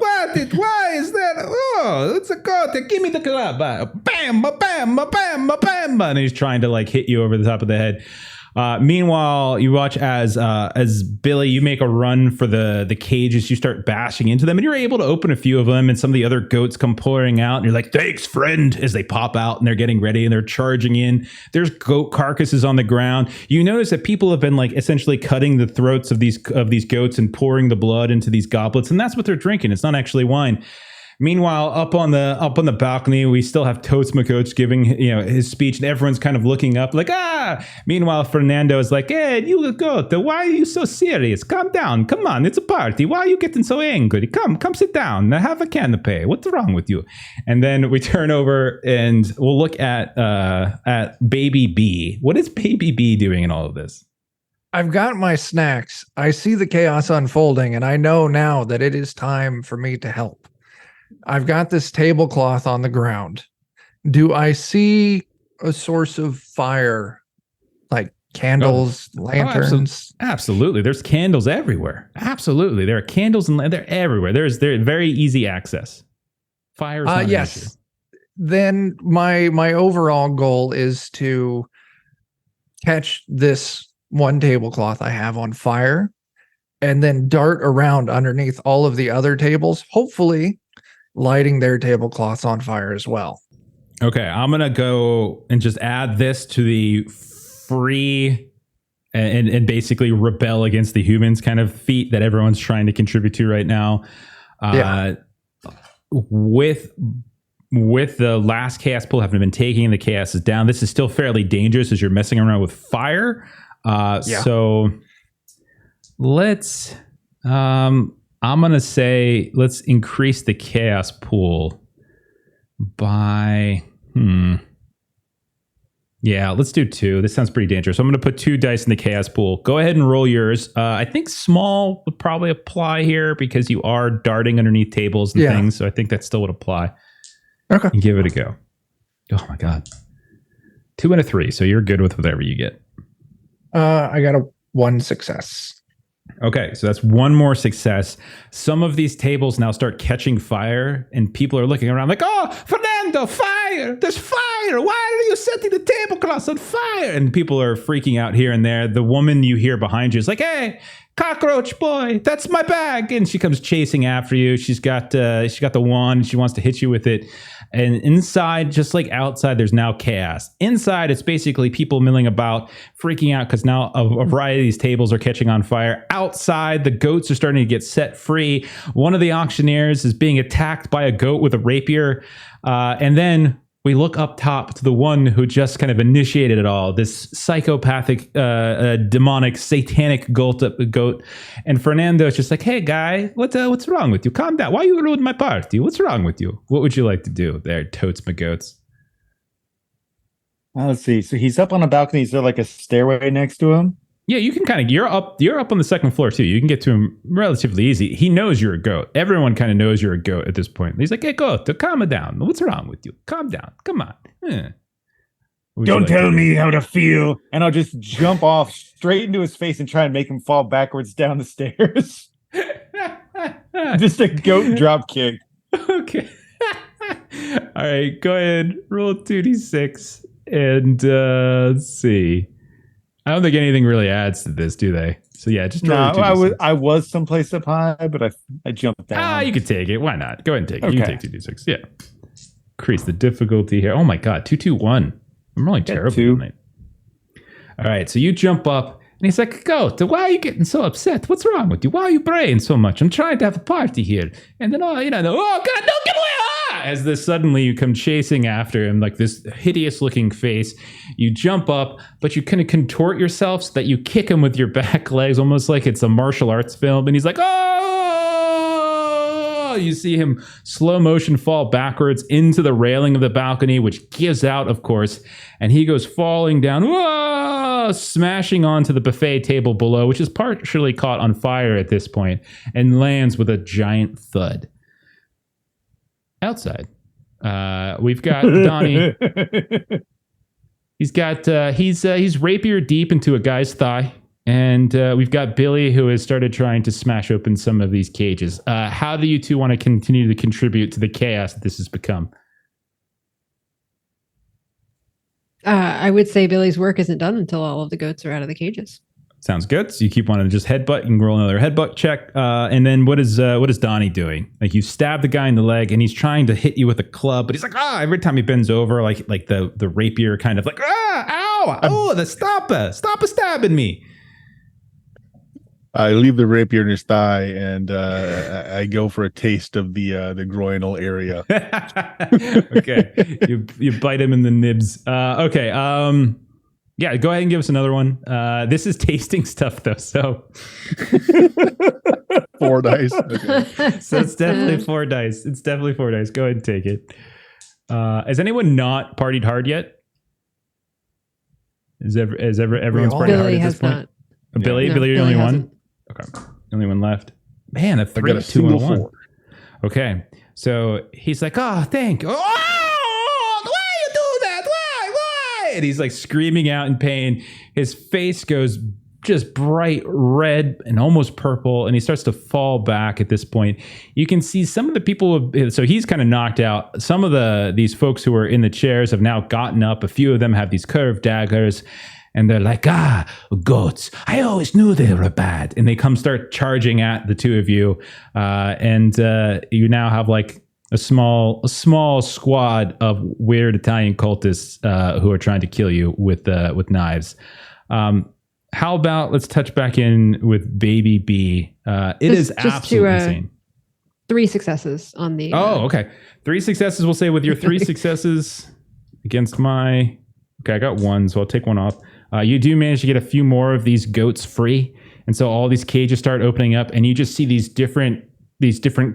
is that? Oh, it's a goat. Give me the club. Bam, bam, bam, bam. And he's trying to like hit you over the top of the head. Meanwhile, you watch as Billy, you make a run for the cages. You start bashing into them, and you're able to open a few of them. And some of the other goats come pouring out, and you're like, "Thanks, friend!" As they pop out, and they're getting ready, and they're charging in. There's goat carcasses on the ground. You notice that people have been like essentially cutting the throats of these goats and pouring the blood into these goblets, and that's what they're drinking. It's not actually wine. Meanwhile, up on the balcony, we still have Totes McCoach giving his speech, and everyone's kind of looking up like, Meanwhile, Fernando is like, hey, you goat, why are you so serious? Calm down. Come on, it's a party. Why are you getting so angry? Come sit down. Have a canapé. What's wrong with you? And then we turn over and we'll look at Baby B. What is Baby B doing in all of this?
I've got my snacks. I see the chaos unfolding, and I know now that it is time for me to help. I've got this tablecloth on the ground. Do I see a source of fire, like candles, lanterns?
Absolutely. There's candles everywhere. Absolutely. There are candles and they're everywhere. They're very easy access. Fire is not an issue.
Then my overall goal is to catch this one tablecloth I have on fire and then dart around underneath all of the other tables, hopefully lighting their tablecloths on fire as well.
Okay, I'm going to go and just add this to the free and basically rebel against the humans kind of feat that everyone's trying to contribute to right now. With the last chaos pool having been taken, the chaos is down. This is still fairly dangerous as you're messing around with fire. So let's... I'm going to say let's increase the chaos pool by, let's do 2. This sounds pretty dangerous. So I'm going to put 2 dice in the chaos pool. Go ahead and roll yours. I think small would probably apply here because you are darting underneath tables and things. So I think that still would apply.
Okay.
And give it a go. Oh my God. 2 and a 3. So you're good with whatever you get.
I got a 1 success.
Okay, so that's 1 more success. Some of these tables now start catching fire, and people are looking around like, oh, Fernando, fire! There's fire! Why are you setting the tablecloths on fire? And people are freaking out here and there. The woman you hear behind you is like, hey, cockroach boy, that's my bag. And she comes chasing after you. She's got the wand. She wants to hit you with it. And inside, just like outside, there's now chaos. Inside, it's basically people milling about, freaking out because now a variety of these tables are catching on fire. Outside, the goats are starting to get set free. One of the auctioneers is being attacked by a goat with a rapier. And then we look up top to the one who just kind of initiated it all, this psychopathic, demonic, satanic goat. And Fernando is just like, hey, guy, what's wrong with you? Calm down. Why you ruined my party? What's wrong with you? What would you like to do there, Totes McGoats?
Let's see. So he's up on a balcony. Is there like a stairway next to him?
Yeah, you can kind of, you're up on the second floor too. You can get to him relatively easy. He knows you're a goat. Everyone kind of knows you're a goat at this point. He's like, hey, goat, calm down. What's wrong with you? Calm down. Come on.
Don't tell me how to feel.
And I'll just jump off straight into his face and try and make him fall backwards down the stairs. Just a goat drop kick.
Okay. All right, go ahead. Roll 2d6. And let's see. I don't think anything really adds to this, do they? So yeah, just roll
No,
your 2d6.
I was someplace up high, but I jumped down.
You could take it. Why not? Go ahead and take it. You
Okay.
can take 2d6. Yeah. Increase the difficulty here. Oh my god, 221. I'm rolling terrible
two.
tonight. All right, so you jump up, and he's like, "Goat, why are you getting so upset? What's wrong with you? Why are you braying so much? I'm trying to have a party here." And then, oh god, don't get away! Ah! As this suddenly you come chasing after him, like this hideous-looking face. You jump up, but you kind of contort yourself so that you kick him with your back legs, almost like it's a martial arts film. And he's like, "Oh!" You see him slow motion fall backwards into the railing of the balcony, which gives out, of course, and he goes falling down, whoa, smashing onto the buffet table below, which is partially caught on fire at this point, and lands with a giant thud. Outside, we've got Donnie. He's rapier deep into a guy's thigh. And we've got Billy, who has started trying to smash open some of these cages. How do you two want to continue to contribute to the chaos that this has become?
I would say Billy's work isn't done until all of the goats are out of the cages.
Sounds good. So you keep wanting to just headbutt. You can roll another headbutt check. And then what is Donnie doing? Like you stab the guy in the leg, and he's trying to hit you with a club, but he's like, every time he bends over, like the rapier kind of like, ow, stop stabbing me.
I leave the rapier in his thigh, and I go for a taste of the groinal area.
Okay, you bite him in the nibs. Okay, yeah, go ahead and give us another one. This is tasting stuff though, so
4 dice. Okay.
So it's definitely 4 dice. It's definitely 4 dice. Go ahead and take it. Has anyone not partied hard yet? Everyone's partied hard
Billy
at this
has
point?
not.
Billy,
No,
Billy, you're the
Billy
only
hasn't.
one. Okay, only one left. Man, a 3,
I got a
2, and a
single
1.
4.
Okay, so he's like, thank you. Oh, why you do that? Why? And he's like screaming out in pain. His face goes just bright red and almost purple, and he starts to fall back at this point. You can see some of the people, so he's kind of knocked out. Some of these folks who are in the chairs have now gotten up. A few of them have these curved daggers. And they're like, goats. I always knew they were bad. And they come start charging at the two of you. And you now have like a small squad of weird Italian cultists who are trying to kill you with knives. How about let's touch back in with Baby B. It is absolutely insane.
3 successes on the...
okay. 3 successes, we'll say, with your 3 successes against my... Okay, I got 1, so I'll take 1 off. You do manage to get a few more of these goats free, and so all these cages start opening up, and you just see these different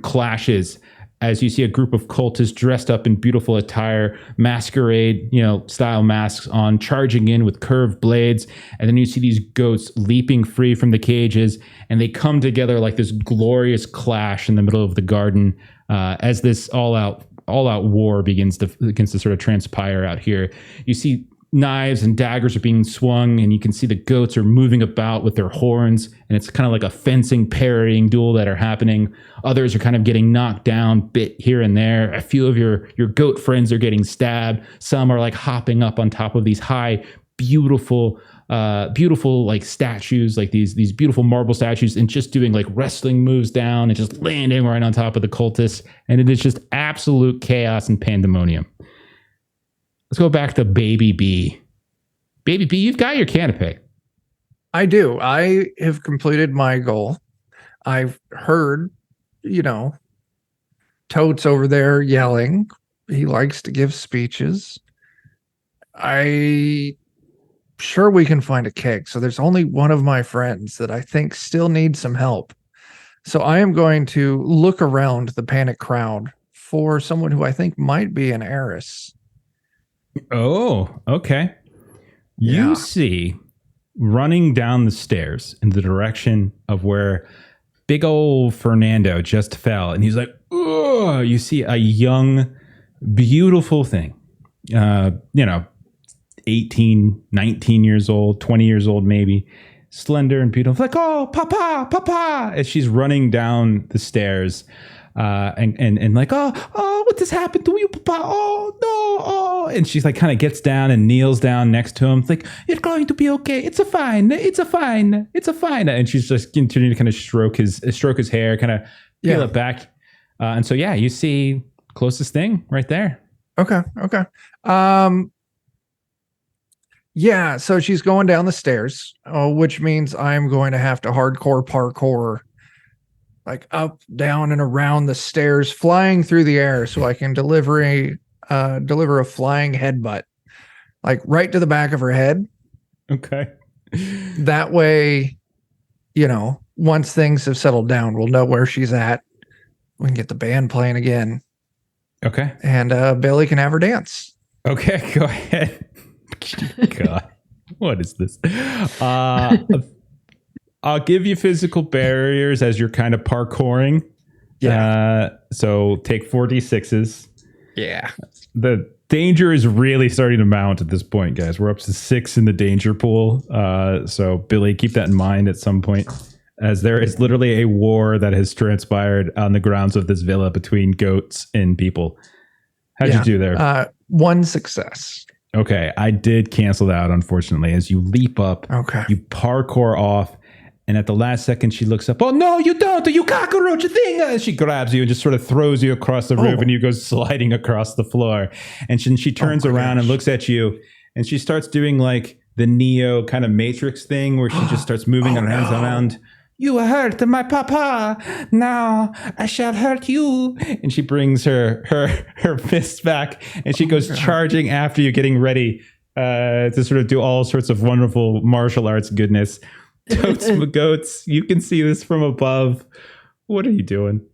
clashes as you see a group of cultists dressed up in beautiful attire, masquerade, style masks on, charging in with curved blades, and then you see these goats leaping free from the cages, and they come together like this glorious clash in the middle of the garden as this all-out war begins to sort of transpire out here. You see knives and daggers are being swung, and you can see the goats are moving about with their horns, and it's kind of like a fencing parrying duel that are happening. Others are kind of getting knocked down, bit here and there. A few of your goat friends are getting stabbed. Some are like hopping up on top of these high, beautiful like statues, like these beautiful marble statues, and just doing like wrestling moves down and just landing right on top of the cultists. And it is just absolute chaos and pandemonium. Let's go back to Baby B. Baby B, you've got your canopy.
I do. I have completed my goal. I've heard, Totes over there yelling. He likes to give speeches. Sure we can find a keg. So there's only one of my friends that I think still needs some help. So I am going to look around the panic crowd for someone who I think might be an heiress.
Oh, okay.
Yeah.
You see running down the stairs in the direction of where big old Fernando just fell, and he's like, oh, you see a young, beautiful thing, 18, 19 years old, 20 years old, maybe, slender and beautiful, like, oh, papa, as she's running down the stairs. and like, oh, what has happened to you, Papa? Oh no, oh, and she's like kind of gets down and kneels down next to him. It's like, it's going to be okay. It's fine. And she's just continuing to kind of stroke his hair, kind of peel it back. And so you see closest thing right there.
Okay. Yeah, so she's going down the stairs, which means I'm going to have to hardcore parkour, like up, down, and around the stairs, flying through the air, so I can deliver a flying headbutt, like right to the back of her head.
Okay.
That way, once things have settled down, we'll know where she's at. We can get the band playing again.
Okay.
And Billy can have her dance.
Okay, go ahead. God, what is this? I'll give you physical barriers as you're kind of parkouring.
Yeah.
So take 4d6s.
Yeah.
The danger is really starting to mount at this point, guys. We're up to 6 in the danger pool. So Billy, keep that in mind at some point, as there is literally a war that has transpired on the grounds of this villa between goats and people. How'd you do there?
1 success.
Okay, I did cancel that out, unfortunately. As you leap up, you parkour off, and at the last second, she looks up. Oh, no, you don't! You cockroach thing! And she grabs you and just sort of throws you across the roof, and you go sliding across the floor. And she turns around and looks at you, and she starts doing like the Neo kind of Matrix thing, where she just starts moving her hands around. You hurt my papa. Now I shall hurt you. And she brings her fists back, and she goes charging after you, getting ready to sort of do all sorts of wonderful martial arts goodness. Goats, you can see this from above. What are you doing?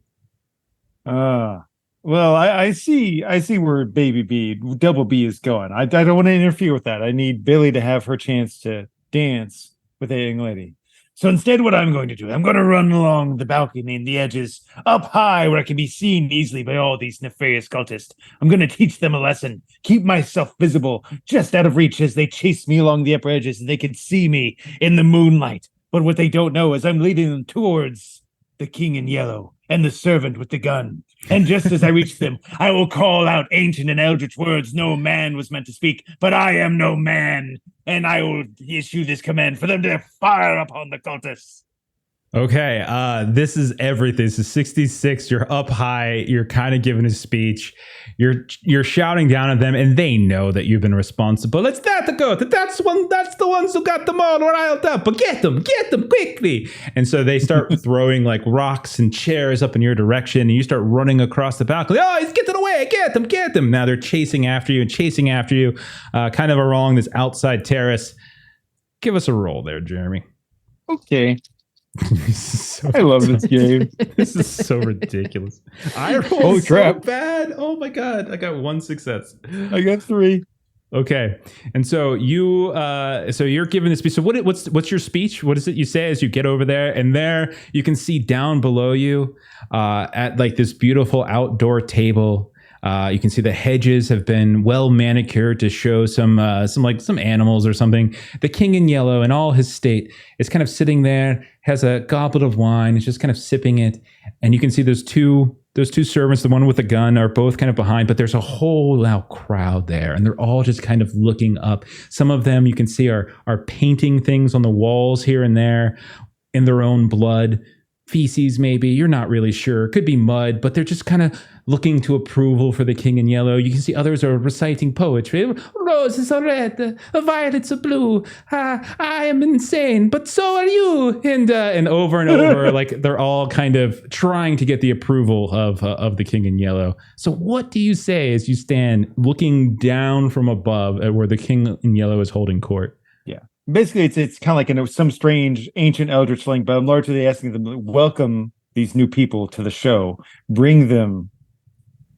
Well, I see where Baby B, Double B is going. I don't want to interfere with that. I need Billy to have her chance to dance with a young lady. So instead, what I'm going to do, I'm going to run along the balcony and the edges, up high where I can be seen easily by all these nefarious cultists. I'm going to teach them a lesson, keep myself visible, just out of reach as they chase me along the upper edges, and they can see me in the moonlight. But what they don't know is I'm leading them towards the king in yellow and the servant with the gun. And just as I reach them, I will call out ancient and eldritch words no man was meant to speak, but I am no man. And I will issue this command for them to fire upon the cultists.
Okay, this is everything. This is 66. You're up high. You're kind of giving a speech. You're shouting down at them, and they know that you've been responsible. It's that the goat. That's the ones who got them all riled up. But get them quickly. And so they start throwing like rocks and chairs up in your direction, and you start running across the balcony. Oh, he's getting away! Get them! Now they're chasing after you, kind of along this outside terrace. Give us a roll there, Jeremy.
Okay.
So
I love this game.
This is so ridiculous. I rolled so bad. Oh my god! I got 1 success.
I got 3.
Okay, and so you're giving this speech. So what's your speech? What is it you say as you get over there? And there you can see down below you, at like this beautiful outdoor table. You can see the hedges have been well manicured to show some animals or something. The king in yellow in all his state is kind of sitting there, has a goblet of wine, is just kind of sipping it. And you can see those two servants, the one with the gun, are both kind of behind, but there's a whole loud crowd there, and they're all just kind of looking up. Some of them you can see are painting things on the walls here and there in their own blood. Feces, maybe, you're not really sure. Could be mud, but they're just kind of looking to approval for the king in yellow. You can see others are reciting poetry. Roses are red, violets are blue. I am insane, but so are you. And over and over, like they're all kind of trying to get the approval of the king in yellow. So what do you say as you stand looking down from above at where the king in yellow is holding court?
Basically, it's kind of like in some strange ancient eldritch thing, but I'm largely asking them to welcome these new people to the show, bring them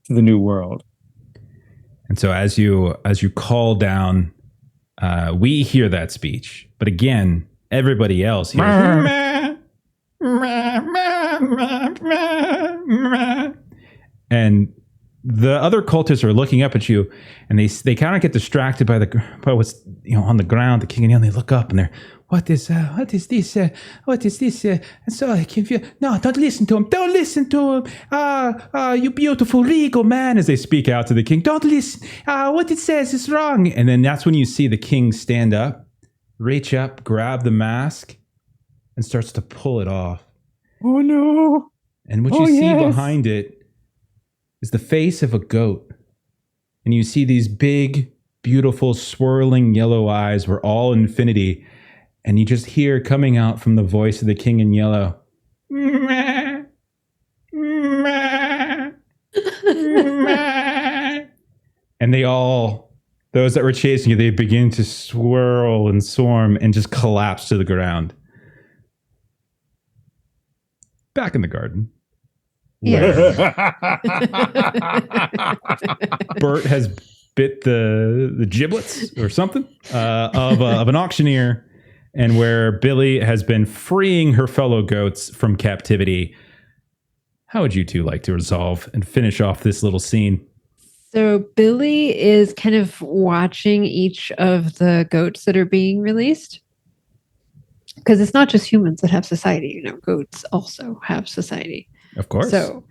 to the new world.
And so as you call down, we hear that speech, but again, everybody else hears. And the other cultists are looking up at you, and they kind of get distracted by what's on the ground. The king and yellow, they look up and they're, what is this? What is this? So I confused. No, don't listen to him. Don't listen to him. You beautiful regal man, as they speak out to the king. Don't listen. What it says is wrong. And then that's when you see the king stand up, reach up, grab the mask, and starts to pull it off.
Oh no.
And what you see behind it is the face of a goat. And you see these big, beautiful, swirling yellow eyes were all infinity. And you just hear coming out from the voice of the king in yellow, "Meh, meh, meh." And they all, those that were chasing you, they begin to swirl and swarm and just collapse to the ground. Back in the garden.
Yes.
Bert has bit the giblets or something of an auctioneer, and where Billy has been freeing her fellow goats from captivity. How would you two like to resolve and finish off this little scene?
So Billy is kind of watching each of the goats that are being released. Because it's not just humans that have society, you know, goats also have society.
Of course.
So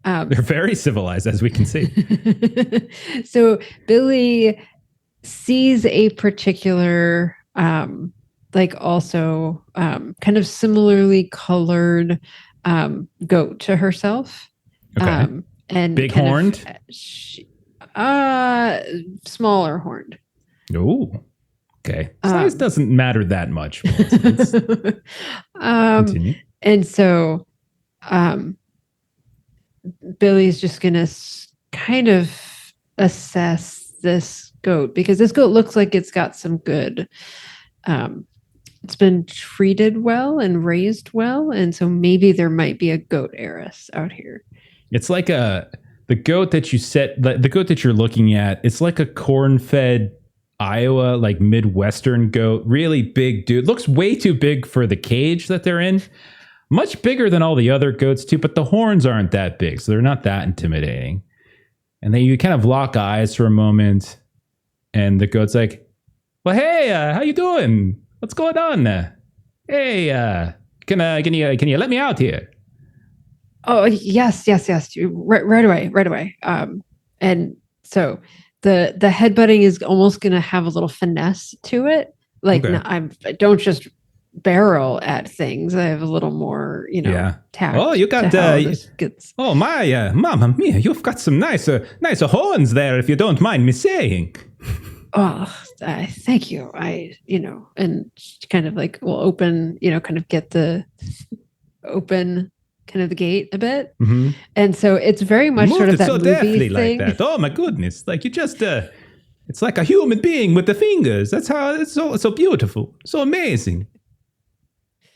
they're very civilized, as we can see.
So Billy sees a particular, also kind of similarly colored goat to herself.
Okay.
And
big horned?
Smaller horned.
Oh, okay. Size doesn't matter that much. Continue.
And so Billy's just going to kind of assess this goat, because this goat looks like it's got some good, it's been treated well and raised well. And so maybe there might be a goat heiress out here.
It's like the goat that you the goat that you're looking at. It's like a corn-fed Iowa, like Midwestern goat, really big dude. Looks way too big for the cage that they're in. Much bigger than all the other goats too, but the horns aren't that big, so they're not that intimidating. And then you kind of lock eyes for a moment, and the goat's like, "Well, hey, how you doing? What's going on? Hey, can you let me out here?"
Oh, yes. Right away. And so the headbutting is almost going to have a little finesse to it. Like,
Okay.
I don't just barrel at things. I have a little more, tact.
Oh, you got
to how this gets.
Oh my, Mamma Mia! You've got some nicer horns there, if you don't mind me saying.
Oh, thank you. And she kind of like will open, kind of get the open kind of the gate a bit.
Mm-hmm.
And so it's very much
Moved
sort of
it
that
so
movie
deftly
thing.
like that. Oh my goodness! Like you just, it's like a human being with the fingers. That's how it's so beautiful, so amazing.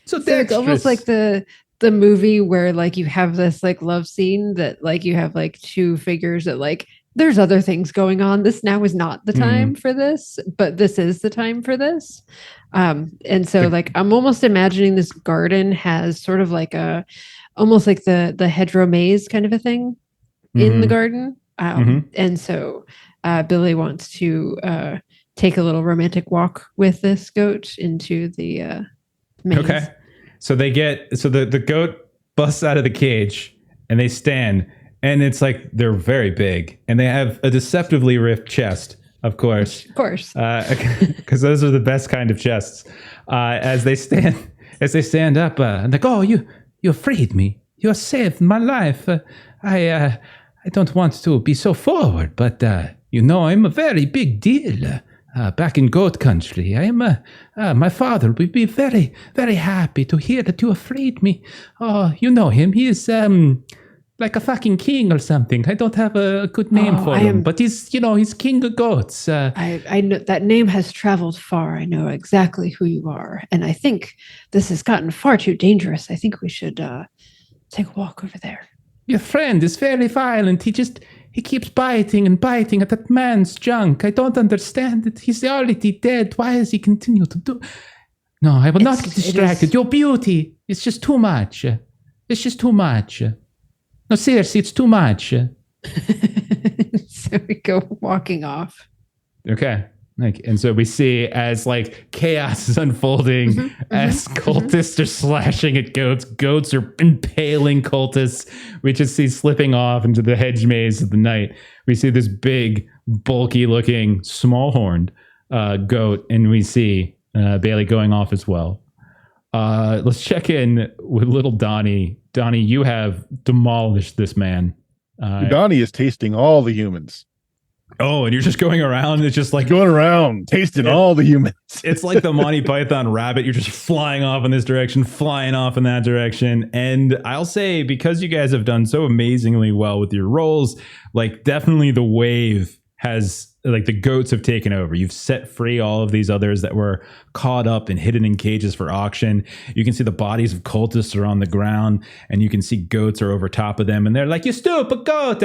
So
it's almost like the movie where like you have this like love scene that like you have like two figures that like there's other things going on. This now is not the time for this, but this is the time for this. And so like I'm almost imagining this garden has sort of like almost like the hedgerow maze kind of a thing in the garden. And so Billy wants to take a little romantic walk with this goat into the maze.
Okay. So the goat busts out of the cage and they stand, and it's like they're very big and they have a deceptively ripped chest, of course.
Of course.
Because those are the best kind of chests. As they stand up, and like, oh, you freed me. You saved my life. I don't want to be so forward, but I'm a very big deal. Back in goat country, I am. My father would be very, very happy to hear that you have freed me. Oh, you know him. He is like a fucking king or something. I don't have a good name for him, but he's king of goats.
I know that name has traveled far. I know exactly who you are, and I think this has gotten far too dangerous. I think we should take a walk over there.
Your friend is very violent. He keeps biting and biting at that man's junk. I don't understand it. He's already dead. Why does he continue to do? No, I will not get distracted. Your beauty is just too much. It's just too much. No, seriously, it's too much.
So we go walking off.
Okay. And so we see as like chaos is unfolding, as cultists are slashing at goats, goats are impaling cultists. We just see slipping off into the hedge maze of the night. We see this big, bulky looking, small horned goat, and we see Bailey going off as well. Let's check in with little Donnie. Donnie, you have demolished this man.
Donnie is tasting all the humans.
Oh, and you're just going around. It's just like
Going around, tasting all the humans.
it's like the Monty Python rabbit. You're just flying off in this direction, flying off in that direction. And I'll say, because you guys have done so amazingly well with your roles, like definitely the wave has, like the goats have taken over. You've set free all of these others that were caught up and hidden in cages for auction. You can see the bodies of cultists are on the ground, and you can see goats are over top of them, and they're like, "You stupid goat,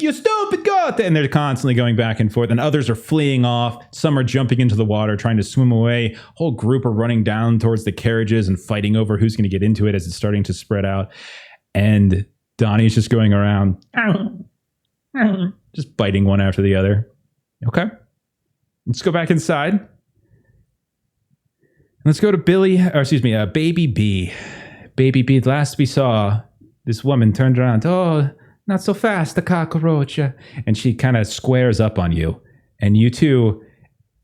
you stupid goat," and they're constantly going back and forth. And others are fleeing off. Some are jumping into the water, trying to swim away. Whole group are running down towards the carriages and fighting over who's going to get into it as it's starting to spread out. And Donnie's just going around, just biting one after the other. Okay. Let's go back inside. Let's go to Baby B. Baby B, last we saw, this woman turned around. "Oh, not so fast, the cockroach." And she kind of squares up on you. And you two,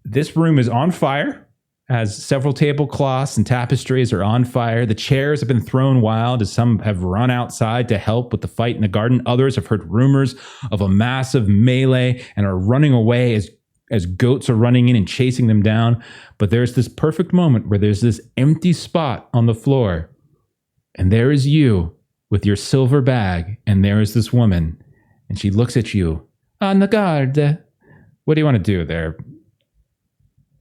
this room is on fire, as several tablecloths and tapestries are on fire. The chairs have been thrown wild as some have run outside to help with the fight in the garden. Others have heard rumors of a massive melee and are running away as goats are running in and chasing them down. But there's this perfect moment where there's this empty spot on the floor. And there is you with your silver bag. And there is this woman. And she looks at you. "On the guard. What do you want to do there,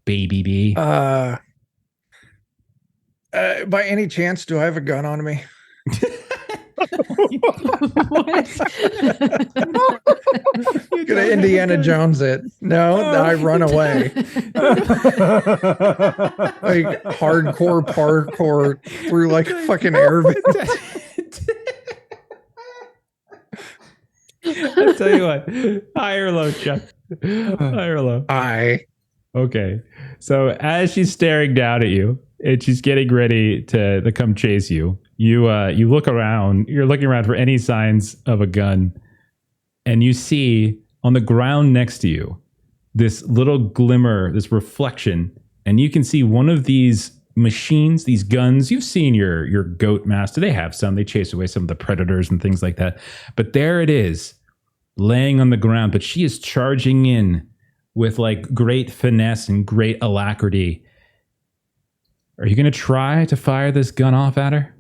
Baby B?"
By any chance, do I have a gun on me? Gonna Indiana Jones it. No, I run away. Like hardcore parkour through like a fucking air vent.
I'll tell you what. High or low, Chuck? High or low?
I.
Okay. So as she's staring down at you and she's getting ready to come chase you, you look around. You're looking around for any signs of a gun, and you see on the ground next to you this little glimmer, this reflection, and you can see one of these machines, these guns. You've seen your goat master. They have some. They chase away some of the predators and things like that. But there it is, laying on the ground. But she is charging in with like great finesse and great alacrity. Are you going to try to fire this gun off at her?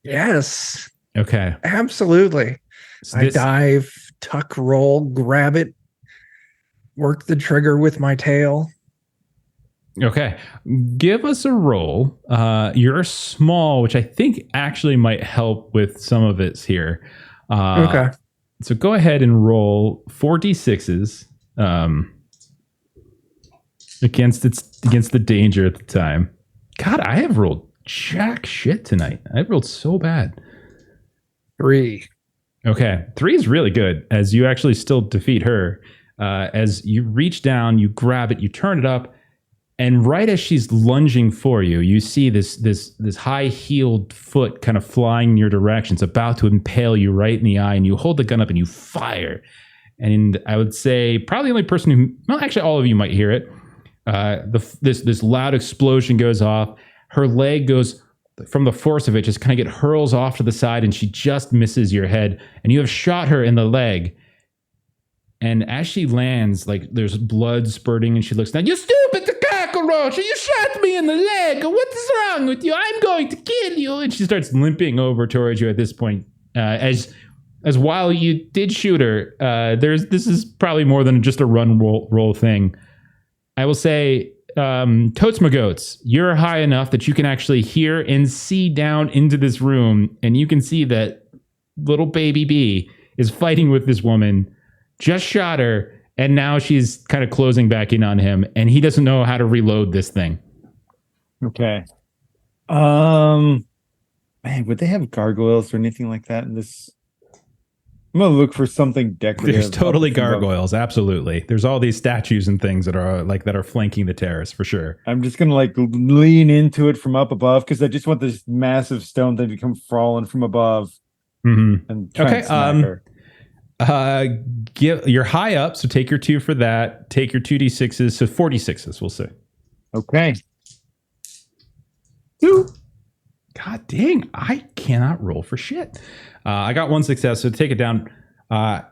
Yes.
Okay.
Absolutely.
So
I dive, tuck, roll, grab it, work the trigger with my tail.
Okay. Give us a roll. You're small, which I think actually might help with some of it here.
Okay.
So go ahead and roll 4d6s against the danger at the time. God, I have rolled jack shit tonight. I've rolled so bad.
3.
Okay. 3 is really good, as you actually still defeat her. As you reach down, you grab it, you turn it up, and right as she's lunging for you, you see this high-heeled foot kind of flying in your direction. It's about to impale you right in the eye, and you hold the gun up and you fire. And I would say probably the only person who, well, actually all of you might hear it. This loud explosion goes off. Her leg goes, from the force of it, just kind of hurls off to the side, and she just misses your head. And you have shot her in the leg. And as she lands, like there's blood spurting, and she looks down. "You stupid cockroach! You shot me in the leg! What is wrong with you? I'm going to kill you!" And she starts limping over towards you at this point. As while you did shoot her, this is probably more than just a run roll thing. I will say, Totes my goats, you're high enough that you can actually hear and see down into this room, and you can see that little Baby B is fighting with this woman. Just shot her, and now she's kind of closing back in on him, and he doesn't know how to reload this thing.
Okay. Man, would they have gargoyles or anything like that in this I'm gonna look for something decorative.
There's totally
up above.
gargoyles. Absolutely. There's all these statues and things that are flanking the terrace for sure.
I'm just gonna like lean into it from up above because I just want this massive stone thing to come falling from above and try and smack her.
You're high up, so take your 2 for that. Take your 2d6s, so 46s, we'll say.
Okay. 2.
God dang, I cannot roll for shit. I got 1 success, so take it down.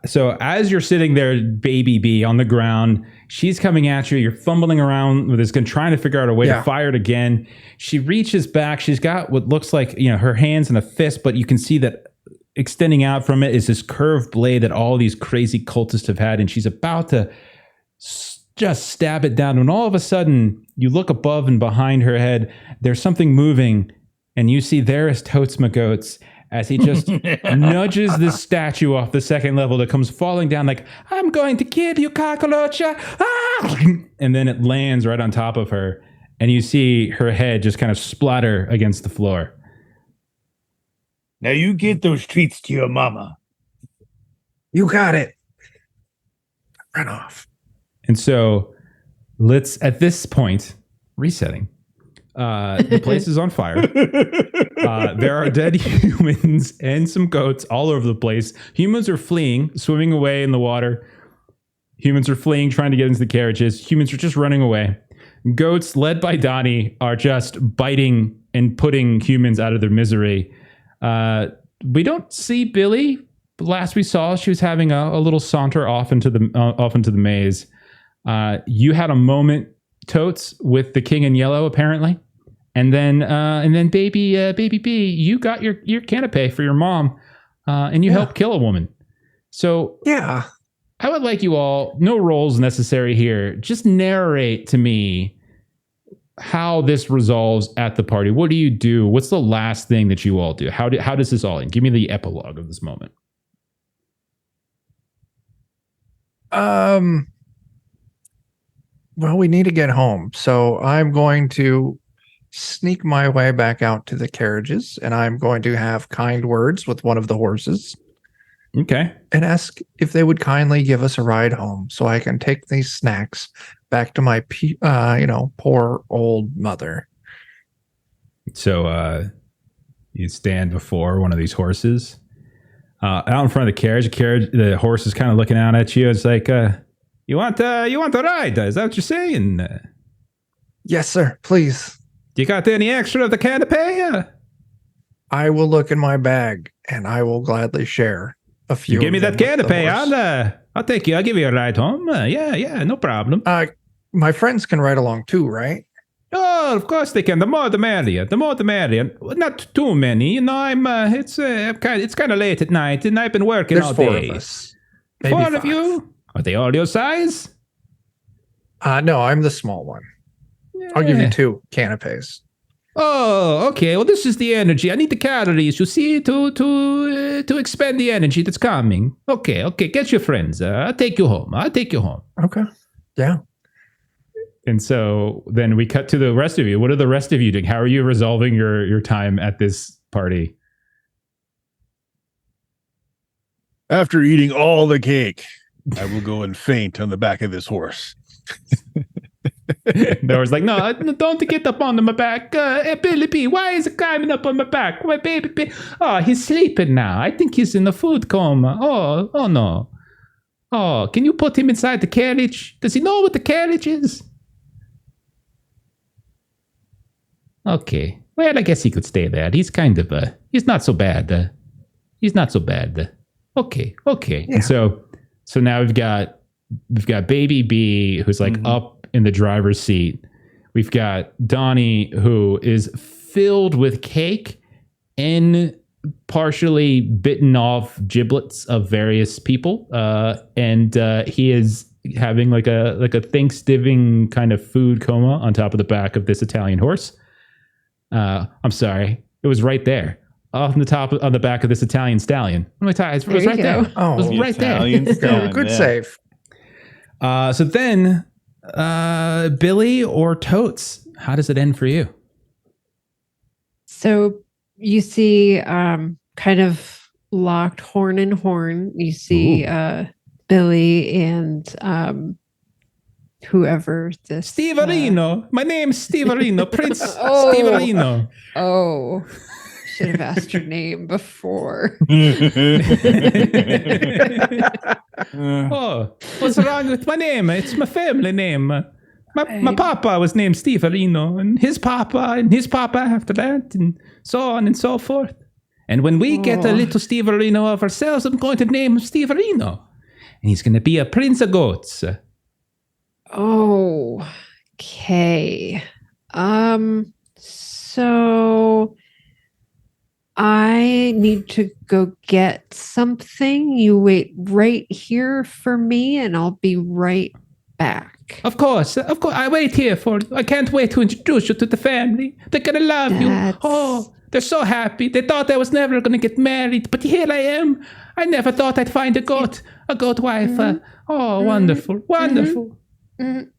So as you're sitting there, baby bee, on the ground, she's coming at you. You're fumbling around with this gun, trying to figure out a way to fire it again. She reaches back. She's got what looks like, her hands in a fist, but you can see that extending out from it is this curved blade that all these crazy cultists have had, and she's about to just stab it down. When all of a sudden, you look above and behind her head, there's something moving, and you see there is Toadsma Goats as he just nudges this statue off the second level that comes falling down like, I'm going to kill you, cockroacha. Ah! And then it lands right on top of her, and you see her head just kind of splatter against the floor.
Now you get those treats to your mama.
You got it. Run off.
And so let's, at this point, resetting. The place is on fire. There are dead humans and some goats all over the place. Humans are fleeing, swimming away in the water. Humans are fleeing, trying to get into the carriages. Humans are just running away. Goats, led by Donnie, are just biting and putting humans out of their misery. We don't see Billy. Last we saw, she was having a little saunter off into the maze. You had a moment, Totes, with the King in Yellow, apparently, and then baby B, you got your canapé for your mom, and you helped kill a woman. So
yeah,
I would like you all, no roles necessary here, just narrate to me how this resolves at the party. What do you do? What's the last thing that you all do? How does this all end? Give me the epilogue of this moment.
Well, we need to get home, so I'm going to sneak my way back out to the carriages, and I'm going to have kind words with one of the horses.
Okay.
And ask if they would kindly give us a ride home so I can take these snacks back to my, poor old mother.
So you stand before one of these horses. Out in front of the carriage, the horse is kind of looking out at you. It's like, you want a ride? Is that what you're saying?
Yes, sir. Please.
Do you got any extra of the canapé?
I will look in my bag, and I will gladly share a few.
You give me that canapé. I'll take you. I'll give you a ride home. Yeah, no problem.
My friends can ride along too, right?
Oh, of course they can. The more the merrier. The more the merrier. Not too many. It's kind of late at night, and I've been working all day.
There's 4 of us. Maybe
4
5.
of you? Are they all your size?
No, I'm the small one. I'll give you 2 canapes.
Oh, okay. Well, this is the energy. I need the calories, you see, to expend the energy that's coming. Okay. Get your friends. I'll take you home.
Okay. Yeah.
And so then we cut to the rest of you. What are the rest of you doing? How are you resolving your time at this party?
After eating all the cake, I will go and faint on the back of this horse.
There was like, no, don't get up on my back. Billy B, why is it climbing up on my back? My baby B. Oh, he's sleeping now. I think he's in a food coma. Oh no. Oh, can you put him inside the carriage? Does he know what the carriage is? Okay. Well, I guess he could stay there. He's kind of he's not so bad. Okay. Yeah. And so now we've got baby B, who's like up in the driver's seat. We've got Donnie, who is filled with cake and partially bitten off giblets of various people. And he is having like a Thanksgiving kind of food coma on top of the back of this Italian horse. I'm sorry. It was right there. On the back of this Italian stallion. It was right there.
Oh,
it was right
Italian
there.
stallion,
good
yeah.
save.
So then, Billy or Totes, how does it end for you?
So you see kind of locked horn in horn. You see Billy and whoever this
Steve Arino. My name's Steve Arino, Prince
Oh.
Steve Arino.
Oh, should have asked your name before.
Oh, what's wrong with my name? It's my family name. My papa was named Steve Arino, and his papa after that, and so on and so forth. And when we get a little Steve Arino of ourselves, I'm going to name him Steve Arino. And he's going to be a prince of goats.
Oh, okay. So I need to go get something. You wait right here for me, and I'll be right back.
Of course. I wait here for you. I can't wait to introduce you to the family. They're going to love you. Oh, they're so happy. They thought I was never going to get married, but here I am. I never thought I'd find a goat wife. Wonderful.
And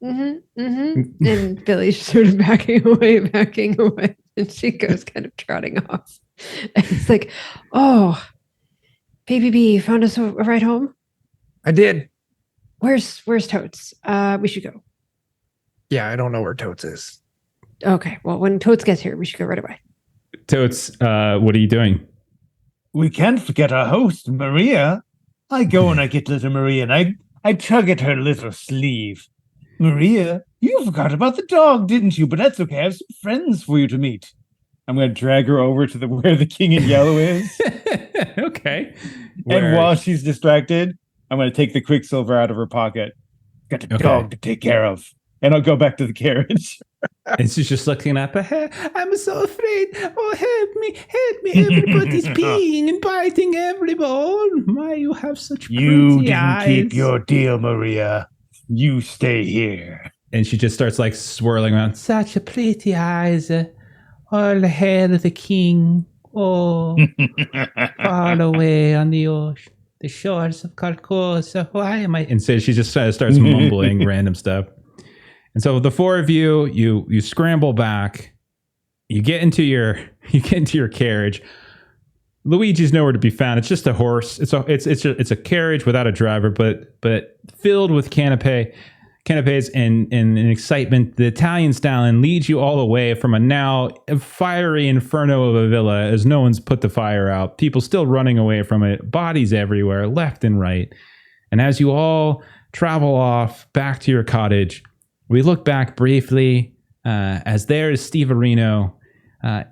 Billy's sort of backing away. And she goes kind of trotting off. And it's like, oh, Baby B, found us a ride home?
I did.
Where's Totes? We should go.
Yeah, I don't know where Totes is.
Okay, well, when Totes gets here, we should go right away.
Totes, what are you doing?
We can't forget our host, Maria. I go and I get little Maria and I tug at her little sleeve. Maria, you forgot about the dog, didn't you? But that's okay. I have some friends for you to meet.
I'm going to drag her over to where the king in yellow is.
Okay.
And while she's distracted, I'm going to take the quicksilver out of her pocket. Got a dog to take care of. And I'll go back to the carriage.
And she's just looking up ahead. I'm so afraid. Oh, help me. Everybody's peeing and biting everybody. My, you have such pretty
You didn't
eyes.
keep your deal, Maria. You stay here.
And she just starts like swirling around. Such a pretty eyes. All the hair of the king. Oh, far away on the ocean. The shores of Carcosa. Why am I? And so she just starts mumbling random stuff. And so the four of you, you scramble back. You get into your carriage. Luigi's nowhere to be found. It's just a horse. It's a carriage without a driver, but filled with canapes and an excitement. The Italian stallion leads you all the way from a now fiery inferno of a villa as no one's put the fire out. People still running away from it. Bodies everywhere, left and right. And as you all travel off back to your cottage, we look back briefly as there is Steve Arino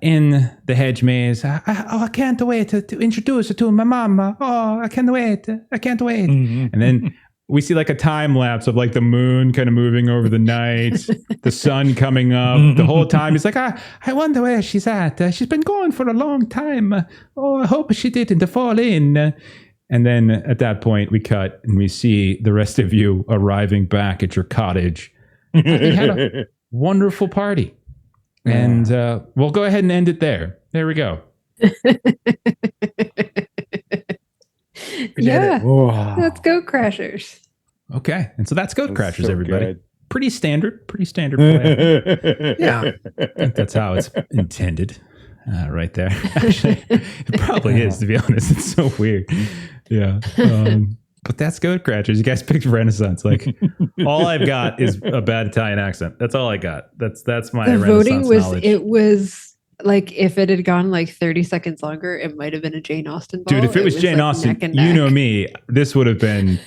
in the hedge maze. I can't wait to introduce you to my mama. Oh, I can't wait.
Mm-hmm.
And then we see like a time lapse of like the moon kind of moving over the night, the sun coming up. The whole time he's like, I wonder where she's at. She's been gone for a long time. Oh, I hope she didn't fall in. And then at that point we cut and we see the rest of you arriving back at your cottage. You had a wonderful party. And we'll go ahead and end it there. There we go.
Let's go, Crashers.
Okay. And so that's Goat Crashers,
so
everybody.
good.
Pretty standard plan.
Yeah.
I think that's how it's intended. Right there. Actually, it probably is, to be honest. It's so weird. Yeah. But that's Goat Crashers. You guys picked Renaissance. Like, all I've got is a bad Italian accent. That's all I got. That's my
The
Renaissance
voting was
knowledge.
it was like if it had gone like 30 seconds longer, it might have been a Jane Austen ball.
Dude, if it was Jane
like
Austen,
neck and
you
neck.
know me, this would have been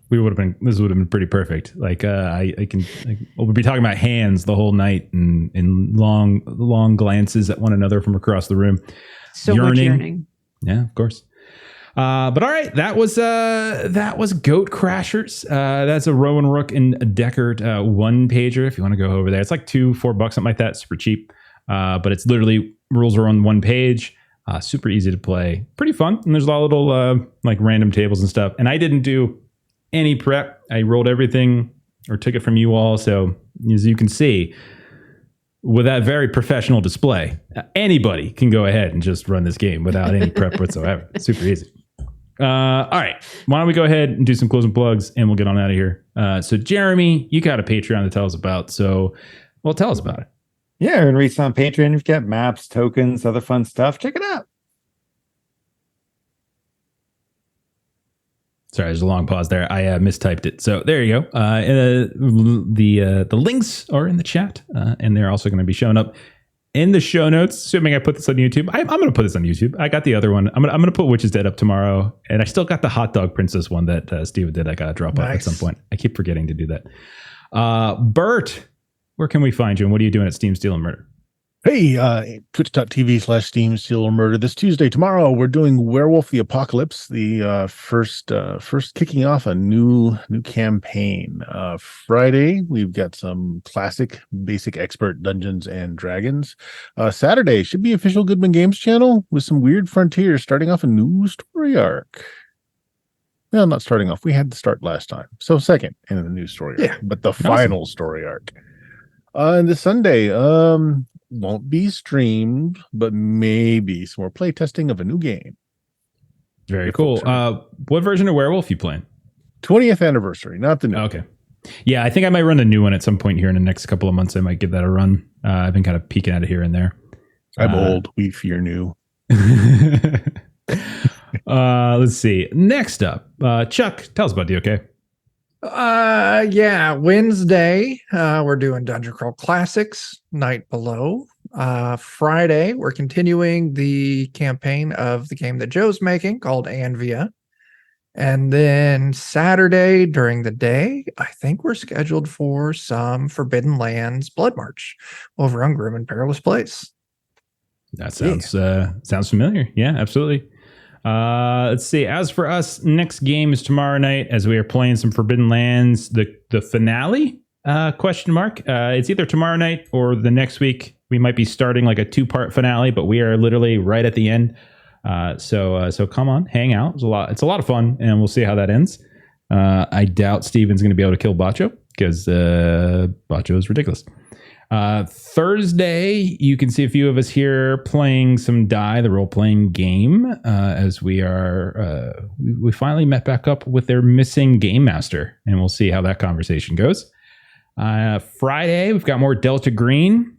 pretty perfect. Like we'll be talking about hands the whole night and long glances at one another from across the room.
So much yearning.
Yeah, of course. But all right, that was Goat Crashers. That's a Rowan, Rook, and a Decard one pager. If you want to go over there, it's like $4 something like that. Super cheap. But it's literally rules are on one page. Super easy to play. Pretty fun. And there's a lot of little like random tables and stuff. And I didn't do any prep. I rolled everything or took it from you all. So as you can see, with that very professional display, anybody can go ahead and just run this game without any prep whatsoever. It's super easy. All right. Why don't we go ahead and do some closing plugs and we'll get on out of here. So Jeremy, you got a Patreon to tell us about. So, well, tell us about it.
Yeah, and reach on Patreon. You've got maps, tokens, other fun stuff. Check it out.
Sorry, there's a long pause there. I mistyped it. So there you go. The links are in the chat, and they're also going to be showing up in the show notes. Assuming I put this on YouTube, I'm going to put this on YouTube. I got the other one. I'm going to put Witch is Dead up tomorrow, and I still got the Hot Dog Princess one that Steve did. I got to drop off at some point. I keep forgetting to do that. Bert, where can we find you, and what are you doing at Steam Steal and Murder?
Hey, twitch.tv/Steam Steal or Murder. This Tuesday, tomorrow, we're doing Werewolf the Apocalypse, the first kicking off a new campaign. Friday, we've got some classic basic expert Dungeons and Dragons. Saturday should be official Goodman Games channel with some weird frontiers starting off a new story arc. Well, not starting off. We had to start last time. So second in the new story arc, but the final story arc. And this Sunday, won't be streamed, but maybe some more play testing of a new game.
Very cool. What version of Werewolf you playing?
20th anniversary, not the new.
Okay. Yeah, I think I might run the new one at some point here in the next couple of months. I might give that a run. I've been kind of peeking at it here and there.
I'm old. We fear new.
Let's see. Next up, Chuck, tell us about DOK.
Yeah, Wednesday, we're doing Dungeon Crawl Classics, Night Below. Friday, we're continuing the campaign of the game that Joe's making called Anvia. And then Saturday during the day, I think we're scheduled for some Forbidden Lands Blood March over on Grim and Perilous Place.
That sounds familiar. Yeah, absolutely. Let's see. As for us, next game is tomorrow night as we are playing some Forbidden Lands. The finale? Question mark. It's either tomorrow night or the next week. We might be starting like a 2-part finale, but we are literally right at the end. So come on, hang out. It's a lot of fun, and we'll see how that ends. I doubt Steven's going to be able to kill Bacho because Bacho is ridiculous. Thursday, you can see a few of us here playing some Die, the role-playing game, as we are, we finally met back up with their missing game master, and we'll see how that conversation goes. Friday, we've got more Delta Green,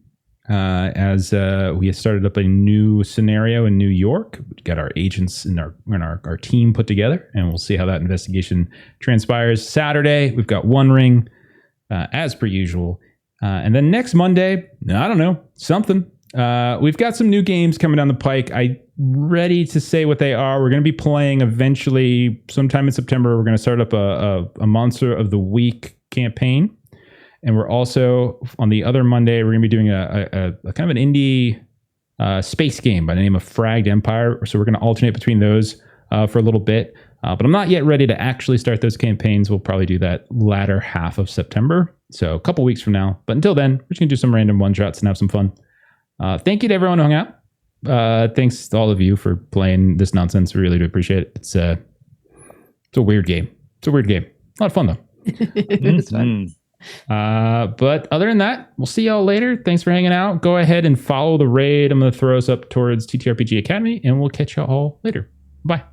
as we have started up a new scenario in New York. We've got our agents and our team put together, and we'll see how that investigation transpires. Saturday, we've got One Ring, as per usual. And then next Monday, I don't know, something. We've got some new games coming down the pike. I'm ready to say what they are. We're going to be playing eventually sometime in September. We're going to start up a Monster of the Week campaign. And we're also, on the other Monday, we're going to be doing a kind of an indie space game by the name of Fragged Empire. So we're going to alternate between those for a little bit. But I'm not yet ready to actually start those campaigns. We'll probably do that latter half of September. So a couple weeks from now. But until then, we're just going to do some random one-shots and have some fun. Thank you to everyone who hung out. Thanks to all of you for playing this nonsense. We really do appreciate it. It's a weird game. A lot of fun, though.
It's fun.
But other than that, we'll see y'all later. Thanks for hanging out. Go ahead and follow the raid. I'm going to throw us up towards ttrpg Academy, and we'll catch y'all all later. Bye.